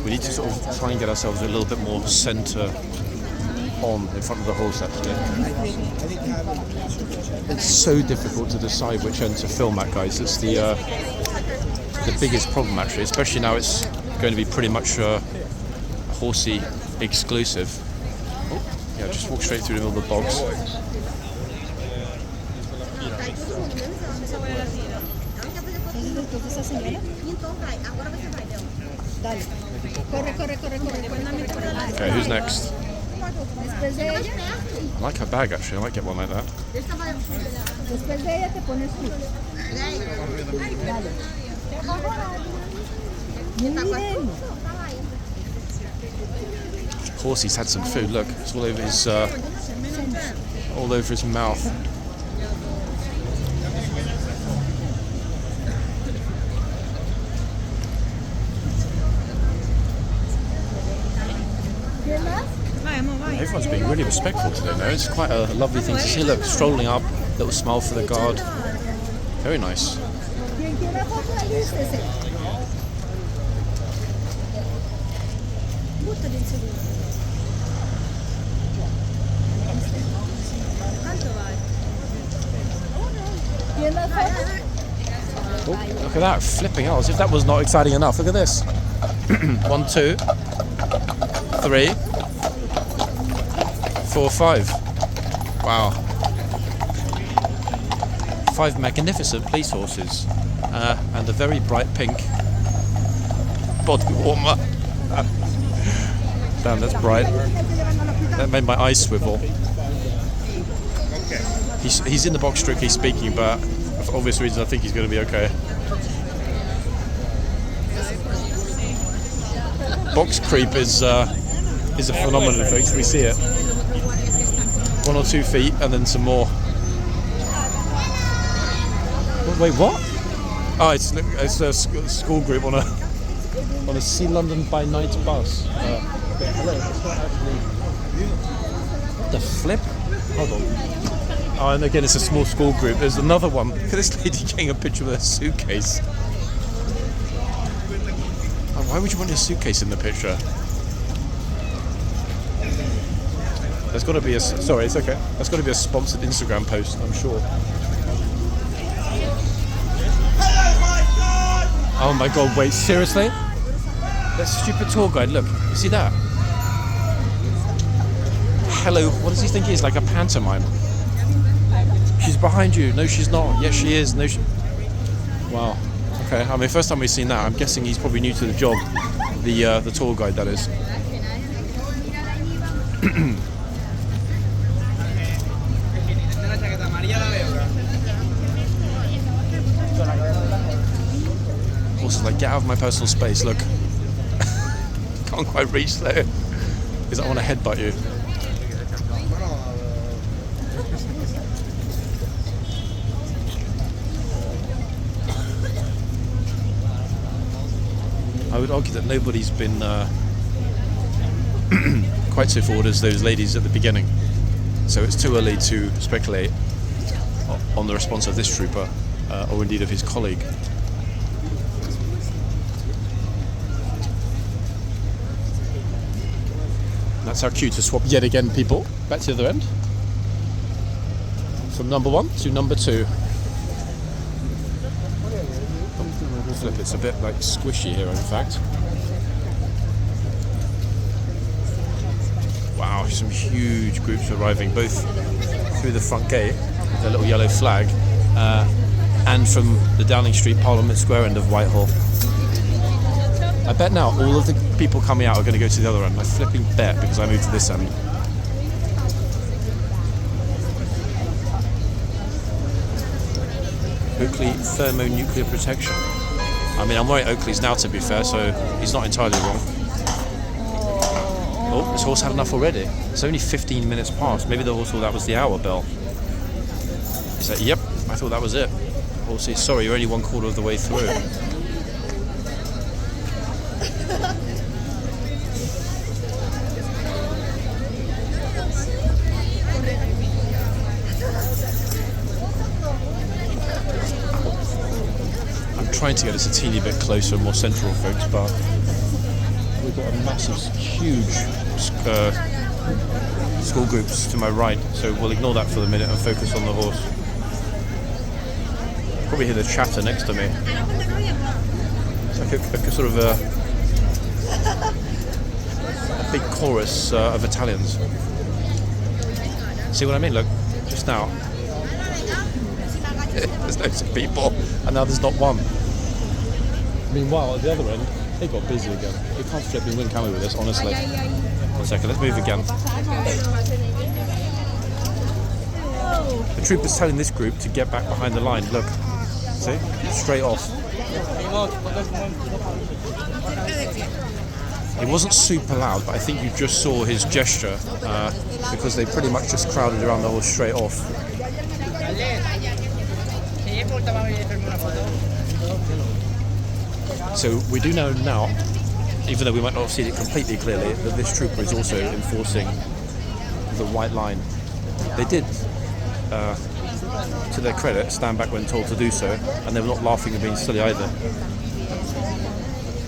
We need to sort of try and get ourselves a little bit more centre on in front of the horse, actually. It's so difficult to decide which end to film at, guys. It's the biggest problem, actually, especially now it's going to be pretty much horsey exclusive. Oh, yeah, just walk straight through the middle of the bogs. Okay, who's next? I like her bag, actually. I might get one like that. Horsey's had some food. Look, it's all over his mouth. Everyone's being really respectful today, though. It's quite a lovely thing to see. Look, strolling up, little smile for the guard. Very nice. Oh, look at that, flipping out as if that was not exciting enough. Look at this. 1, 2, 3, 4, 5. Wow. 5 magnificent police horses and a very bright pink body warmer. Damn, that's bright. That made my eyes swivel. He's in the box strictly speaking, but for obvious reasons I think he's going to be okay. Box creep is a phenomenon, folks. We see it. 1 or 2 feet and then some more. Wait, what? Oh, it's a school group on a Sea London by night bus. Hello, it's not actually the flip. Hold on. Oh, and again, it's a small school group. There's another one. Look at this lady getting a picture with her suitcase. Oh, why would you want your suitcase in the picture? There's got to be a... Sorry, it's okay. There's got to be a sponsored Instagram post, I'm sure. Oh my god, wait, seriously? That stupid tour guide, look, you see that? Hello, what does he think he is, like a pantomime? She's behind you. No, she's not. Yes, she is. No, wow. Okay, I mean, first time we've seen that, I'm guessing he's probably new to the job. The tour guide, that is. Also, like, get out of my personal space, look. Can't quite reach there. Because I want to headbutt you. I would argue that nobody's been quite so forward as those ladies at the beginning. So it's too early to speculate on the response of this trooper, or indeed of his colleague. That's our cue to swap yet again, people. Back to the other end. From number 1 to number 2. Flip, it's a bit like squishy here, in fact. Wow, some huge groups arriving, both through the front gate, with their little yellow flag, and from the Downing Street Parliament Square end of Whitehall. I bet now all of the people coming out are going to go to the other end. I flipping bet, because I moved to this end. Oakley thermonuclear protection. I mean, I'm wearing Oakley's now, to be fair, so he's not entirely wrong. Oh, this horse had enough already. It's only 15 minutes past. Maybe the horse thought that was the hour bell. He's like, yep, I thought that was it. Horse says, sorry, you're only 1/4 of the way through. Trying to get us a teeny bit closer, more central, folks, but we've got a massive, huge school groups to my right, so we'll ignore that for the minute and focus on the horse. Probably hear the chatter next to me. It's like a sort of a big chorus of Italians. See what I mean? Look, just now there's loads of people, and now there's not one. Meanwhile, at the other end, they got busy again. We can't flipping win, can we, with this, honestly? 1 second, let's move again. The trooper's telling this group to get back behind the line. Look, see? Straight off. It wasn't super loud, but I think you just saw his gesture, because they pretty much just crowded around the horse straight off. So we do know now, even though we might not have seen it completely clearly, that this trooper is also enforcing the white line. They did, to their credit, stand back when told to do so, and they were not laughing and being silly either.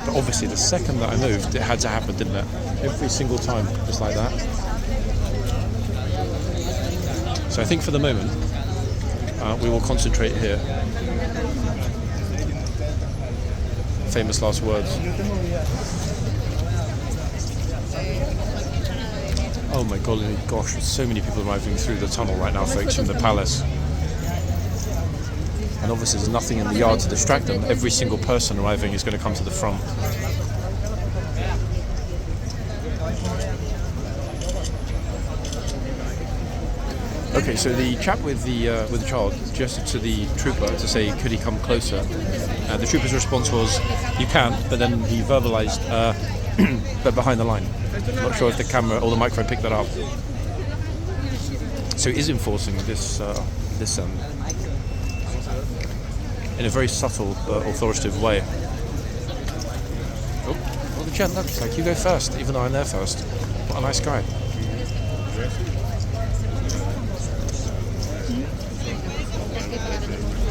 But obviously the second that I moved, it had to happen, didn't it? Every single time, just like that. So I think for the moment, we will concentrate here. Famous last words. Oh my golly gosh, there's so many people arriving through the tunnel right now, folks, from the palace. And obviously there's nothing in the yard to distract them. Every single person arriving is going to come to the front. Okay, so the chap with the child gestured to the trooper to say, could he come closer? The trooper's response was, you can, but then he verbalised, but behind the line. Not sure if the camera or the microphone picked that up. So he is enforcing this in a very subtle, authoritative way. Oh, well, the gent looks like you go first, even though I'm there first. What a nice guy.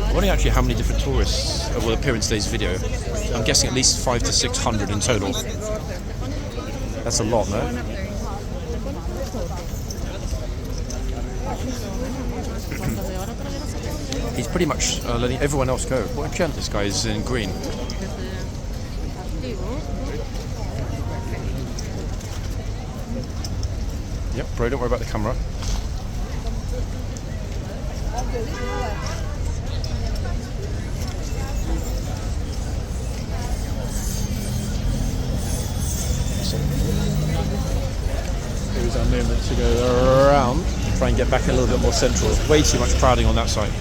I'm wondering actually how many different tourists will appear in today's video. I'm guessing at least 500 to 600 in total. That's a lot, no? He's pretty much letting everyone else go. What a gent this guy is in green. Yep, bro, don't worry about the camera. Here's our moment to go around, try and get back a little bit more central. Way too much crowding on that side.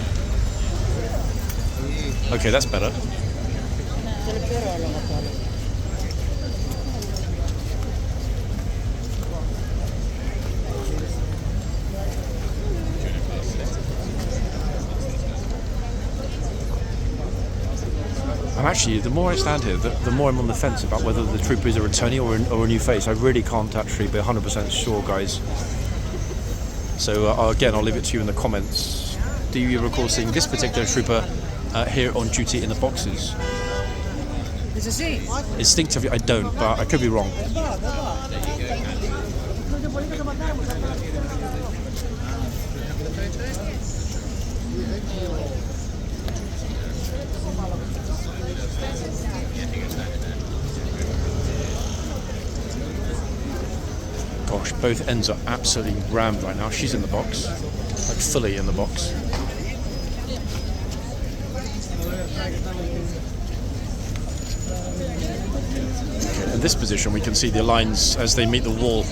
Okay, that's better. I'm actually, the more I stand here, the more I'm on the fence about whether the trooper is a returnee or a new face. I really can't actually be 100% sure, guys. So again, I'll leave it to you in the comments. Do you recall seeing this particular trooper here on duty in the boxes? Instinctively, I don't, but I could be wrong. Gosh, both ends are absolutely rammed right now. She's in the box, like fully in the box. Okay, in this position we can see the lines as they meet the wall.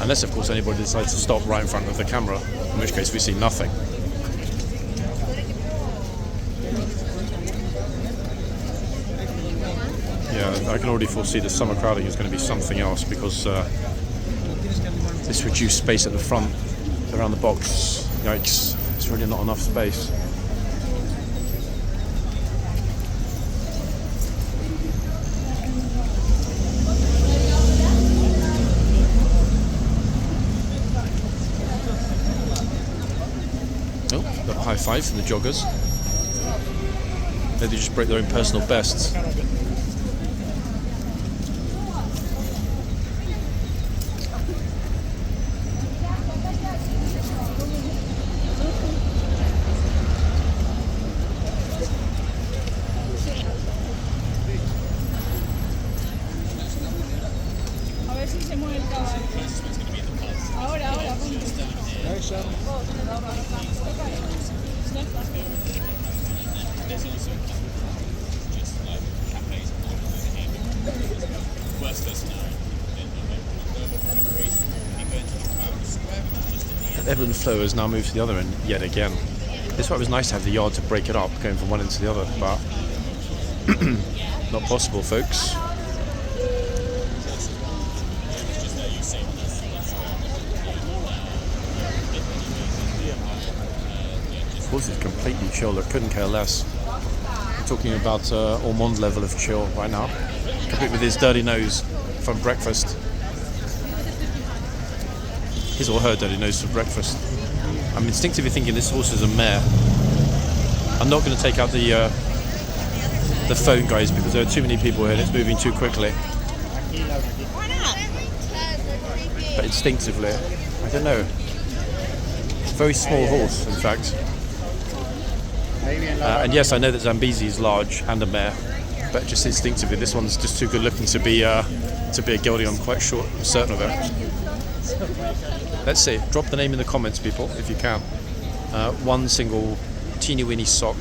Unless of course anybody decides to stop right in front of the camera, in which case we see nothing. Yeah, I can already foresee the summer crowding is going to be something else because this reduced space at the front around the box, yikes, it's really not enough space. Oh, got a high five from the joggers. Maybe they just break their own personal bests. Ebb and flow has now moved to the other end yet again. This is why it was nice to have the yard to break it up, going from one end to the other, but not possible, folks. Horse is completely chill, I couldn't care less. I'm talking about Ormond level of chill right now. Complete with his dirty nose from breakfast. His or her dirty nose for breakfast. I'm instinctively thinking this horse is a mare. I'm not going to take out the phone, guys, because there are too many people here and it's moving too quickly. But instinctively, I don't know. It's a very small horse, in fact. And yes, I know that Zambezi is large and a mare, but just instinctively, this one's just too good looking to be a gelding. I'm quite sure, certain of it. Let's see. Drop the name in the comments, people, if you can. One single teeny weeny sock.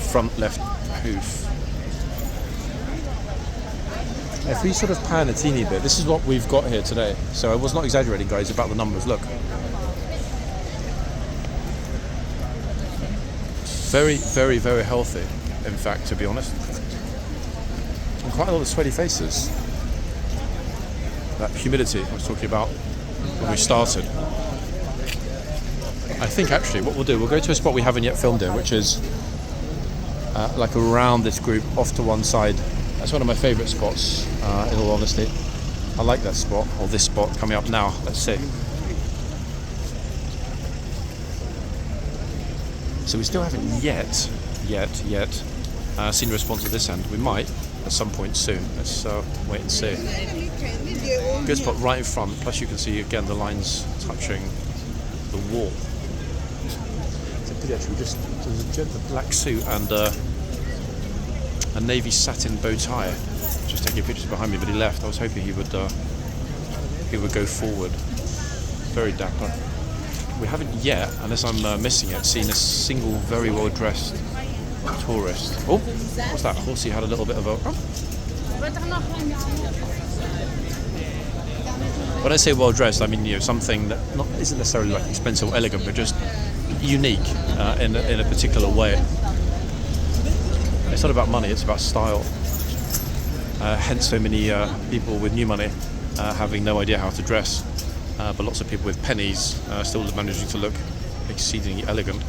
front left hoof. If we sort of pan a teeny bit, this is what we've got here today. So I was not exaggerating, guys, about the numbers. Look. Very, very, very healthy, in fact, to be honest. And quite a lot of sweaty faces. That humidity I was talking about when we started. I think actually what we'll do, we'll go to a spot we haven't yet filmed in, which is like around this group, off to one side. That's one of my favourite spots, in all honesty. I like that spot, or this spot coming up now. Let's see. So we still haven't yet seen a response at this end. We might at some point soon. Let's wait and see. Good spot right in front. Plus you can see again the lines touching the wall. It's a pity actually. There's a black suit and a navy satin bow tie. Just taking pictures behind me, but he left. I was hoping he would go forward. Very dapper. We haven't yet, unless I'm missing it, seen a single very well dressed tourist. Oh, what's that? Horsey had a little bit of a. Oh. When I say well dressed, I mean something that isn't necessarily like expensive or elegant, but just unique in a particular way. It's not about money; it's about style. Hence, so many people with new money having no idea how to dress, but lots of people with pennies still managing to look exceedingly elegant.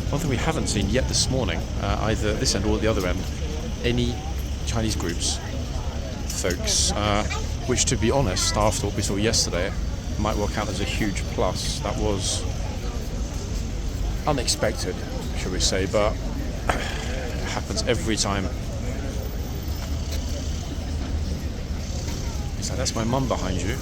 One thing we haven't seen yet this morning, either this end or the other end, any Chinese groups, folks, which to be honest, after what we saw yesterday, might well count as a huge plus. That was unexpected, shall we say, but it happens every time. It's like, that's my mum behind you.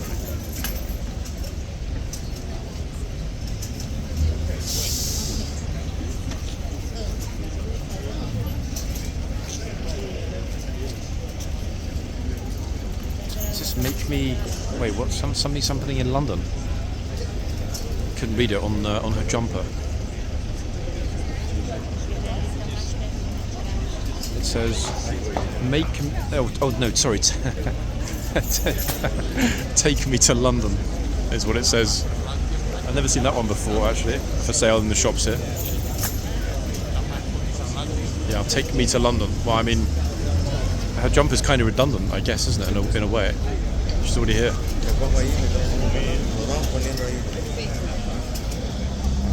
Does this make me... Wait, what? Something in London? Couldn't read it on her jumper. It says, make... Oh no, sorry. Take me to London is what it says. I've never seen that one before, actually, for sale in the shops here. Yeah, take me to London. Well, I mean, her jumper's kind of redundant, I guess, isn't it, in a way? She's already here.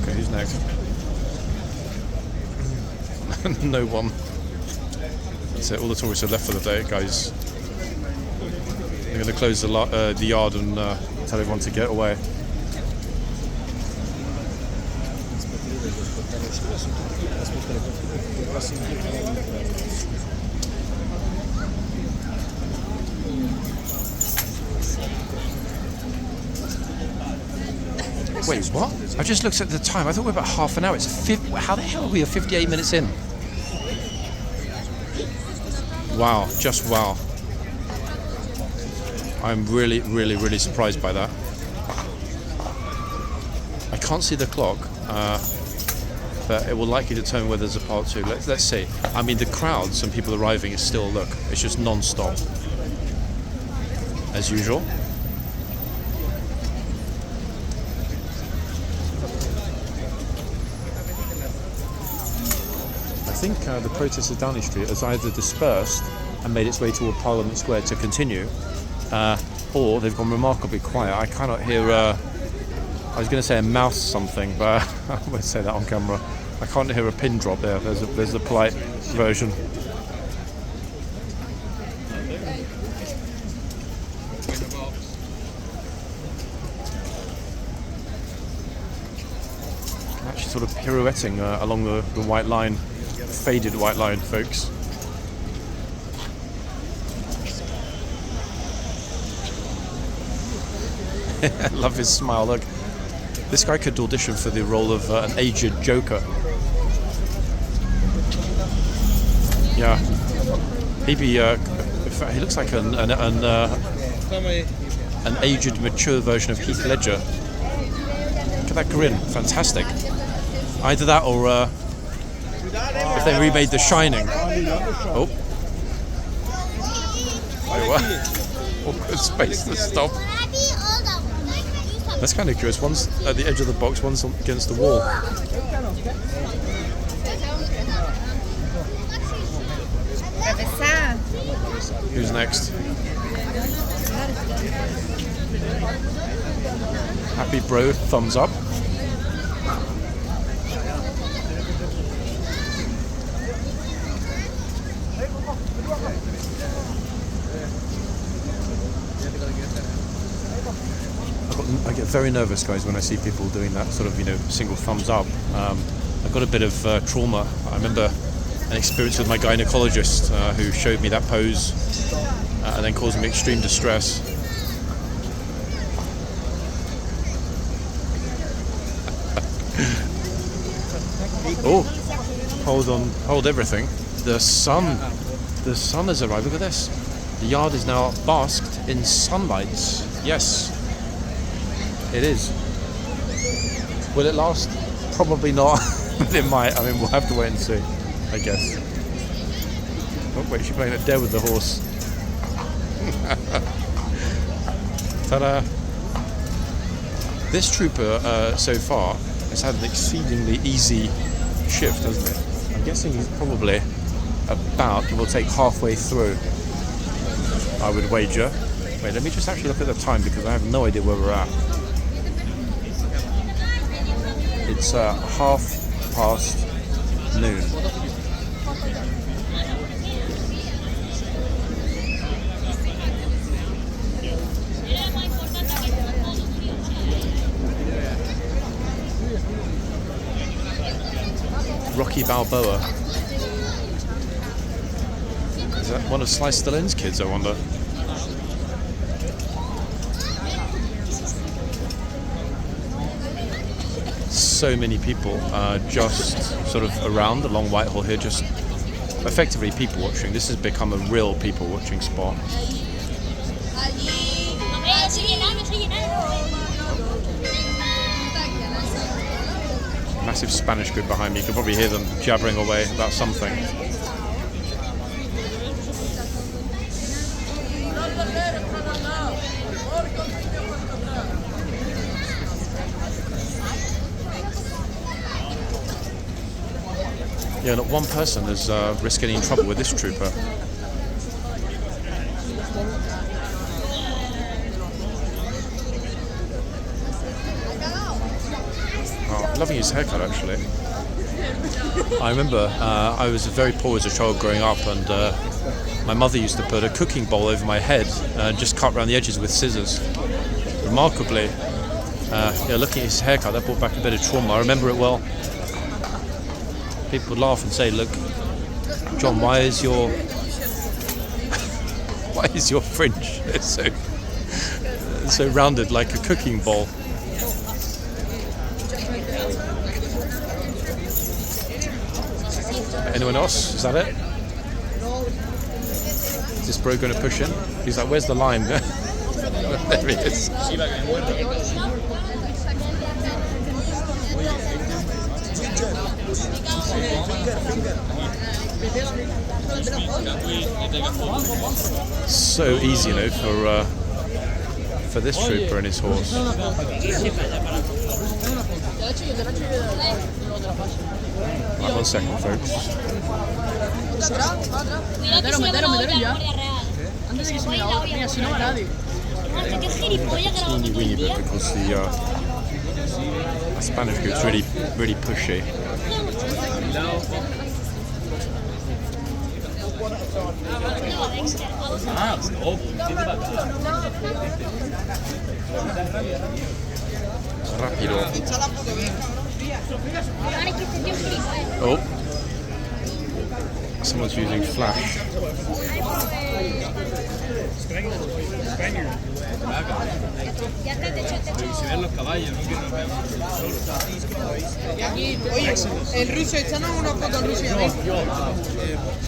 Okay, who's next? No one. That's it, all the tourists are left for the day, guys. They're going to close the yard and tell everyone to get away. Wait, what? I just looked at the time. I thought we were about half an hour. How the hell are we 58 minutes in? Wow, just wow. I'm really, really, really surprised by that. I can't see the clock, but it will likely determine whether there's a part two. Let's see. I mean, the crowds and people arriving is still, look, it's just non-stop, as usual. I think the protest of Downing Street has either dispersed and made its way toward Parliament Square to continue, or they've gone remarkably quiet. I cannot hear, I was going to say a mouse something, but I won't say that on camera. I can't hear a pin drop there. There's a polite version. Actually sort of pirouetting along the white line, faded white line, folks. I love his smile. Look, this guy could audition for the role of an aged Joker. Yeah, he looks like an an aged, mature version of Heath Ledger. Look at that grin, fantastic. Either that or if they remade The Shining. Oh. Awkward space to stop. That's kind of curious. One's at the edge of the box, one's against the wall. Who's next? Happy bro, thumbs up. I get very nervous, guys, when I see people doing that sort of, single thumbs up. I've got a bit of trauma. I remember an experience with my gynecologist who showed me that pose and then caused me extreme distress. Oh, hold everything. The sun has arrived. Look at this. The yard is now basked in sunlight. Yes, it is. Will it last? Probably not. But it might. I mean, we'll have to wait and see, I guess. Oh wait, she's playing a dare with the horse. Ta-da! This trooper so far has had an exceedingly easy shift, hasn't it? I'm guessing he's probably about, we'll take halfway through, I would wager. Wait, let me just actually look at the time because I have no idea where we're at. It's noon. Rocky Balboa. Is that one of Slice Stallone's kids, I wonder? So many people just sort of around along Whitehall here, just effectively people watching. This has become a real people watching spot. Massive Spanish group behind me. You can probably hear them jabbering away about something. Yeah, not one person has risked getting in trouble with this trooper. Oh, loving his haircut, actually. I remember I was very poor as a child growing up, and my mother used to put a cooking bowl over my head and just cut around the edges with scissors. Remarkably, looking at his haircut, that brought back a bit of trauma. I remember it well. People would laugh and say, "Look, John, why is your fringe so rounded like a cooking bowl?" Anyone else? Is that it? Is this bro going to push in? He's like, "Where's the lime?" There he is. So easy, for this trooper and his horse. Right, 1 second, folks. Teeny weeny bit because the Spanish group's really pushy. Rapido. Oh, someone's using flash.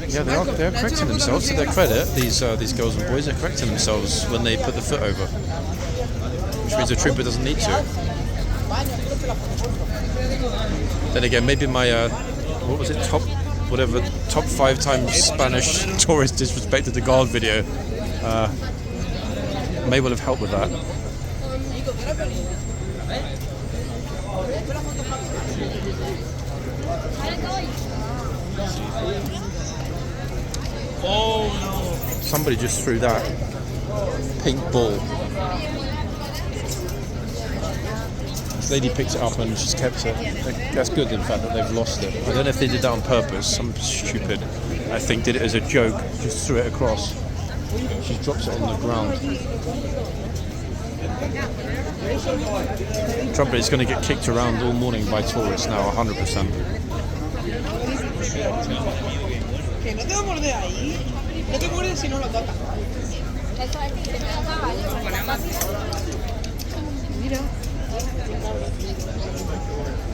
Yeah, they're correcting themselves. To their credit, these girls and boys are correcting themselves when they put the foot over. which means the trooper doesn't need to. Then again, maybe my what was it, top 5 times Spanish tourist disrespected the guard video may well have helped with that. Somebody just threw that pink ball. This lady picked it up and she's kept it. That's good, in fact, that they've lost it. I don't know if they did that on purpose. Some stupid, I think, did it as a joke. Just threw it across. She drops it on the ground. Trouble is, going to get kicked around all morning by tourists now, 100%.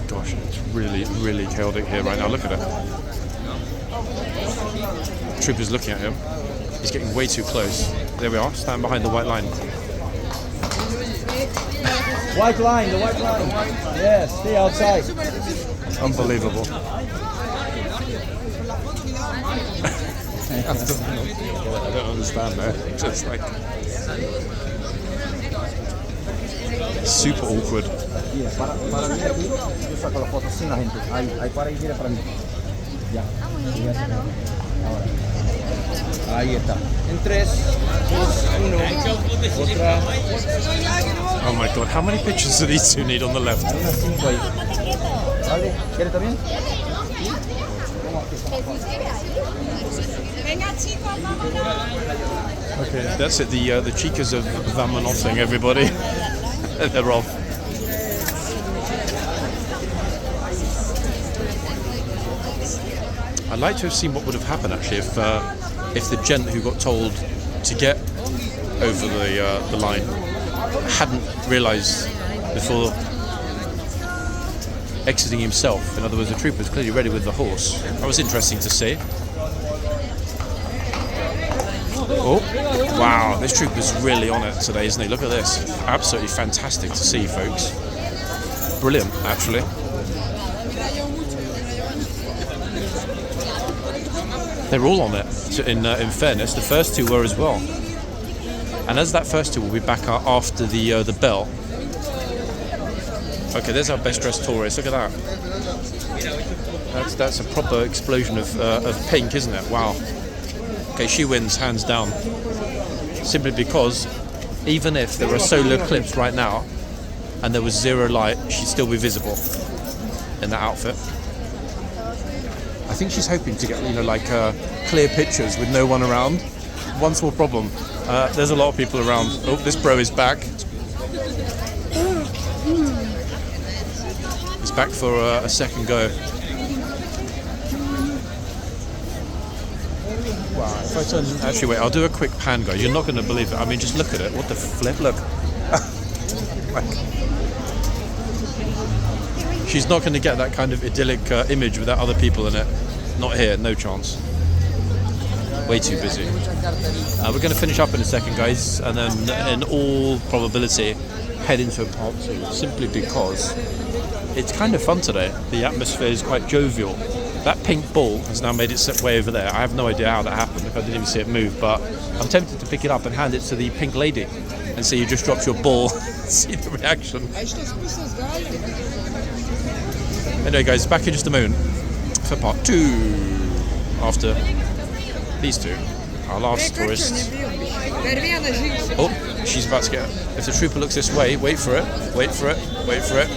Gosh, it's really, really chaotic here right now. Look at it. Trooper's looking at him. He's getting way too close. There we are, stand behind the white line. White line, the white line. Yes, stay outside. Unbelievable. I don't understand that. Just like super awkward. Para mí aquí, yo saco las fotos sin la gente. Ahí para ir para mí. Ya. Ahora. Ahí está. En 3, 2, 1. Otra. Oh my god, how many pictures do these two need on the left? Unas 5 ahí. Vale, ¿quieres también? Okay, that's it. The chicas of Vamonosing, everybody. They're off. I'd like to have seen what would have happened actually if the gent who got told to get over the line hadn't realised before exiting himself. In other words, the trooper was clearly ready with the horse. That was interesting to see. Oh, wow, this trooper's really on it today, isn't he? Look at this. Absolutely fantastic to see, folks. Brilliant, actually. They're all on it, in fairness. The first two were as well. And as that first two will be back after the bell. Okay, there's our best dressed tourist. Look at that. That's a proper explosion of pink, isn't it? Wow. Okay, she wins hands down. Simply because even if there were solar clips right now and there was zero light, she'd still be visible in that outfit. I think she's hoping to get, clear pictures with no one around. One small problem. There's a lot of people around. Oh, this bro is back. He's back for a second go. Wow, if I turn... Actually, wait, I'll do a quick pan, guys. You're not going to believe it. I mean, just look at it. What the flip? Look. She's not going to get that kind of idyllic image without other people in it. Not here, no chance. Way too busy. We're going to finish up in a second, guys, and then in all probability head into a part 2, simply because it's kind of fun today. The atmosphere is quite jovial. That pink ball has now made its way over there. I have no idea how that happened. I didn't even see it move, but I'm tempted to pick it up and hand it to the pink lady and see you just dropped your ball. See the reaction. Anyway, guys, back in just a moment for part 2 after these two, our last tourists. Oh, she's about to get it. If the trooper looks this way, wait for it, wait for it, wait for it.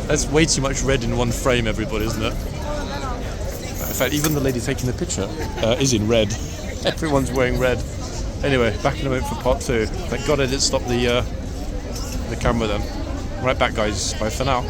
That's way too much red in one frame, everybody, isn't it? In fact, even the lady taking the picture is in red. Everyone's wearing red. Anyway, back in a moment for part 2. Thank God I didn't stop the camera then. Right back, guys. Bye for now.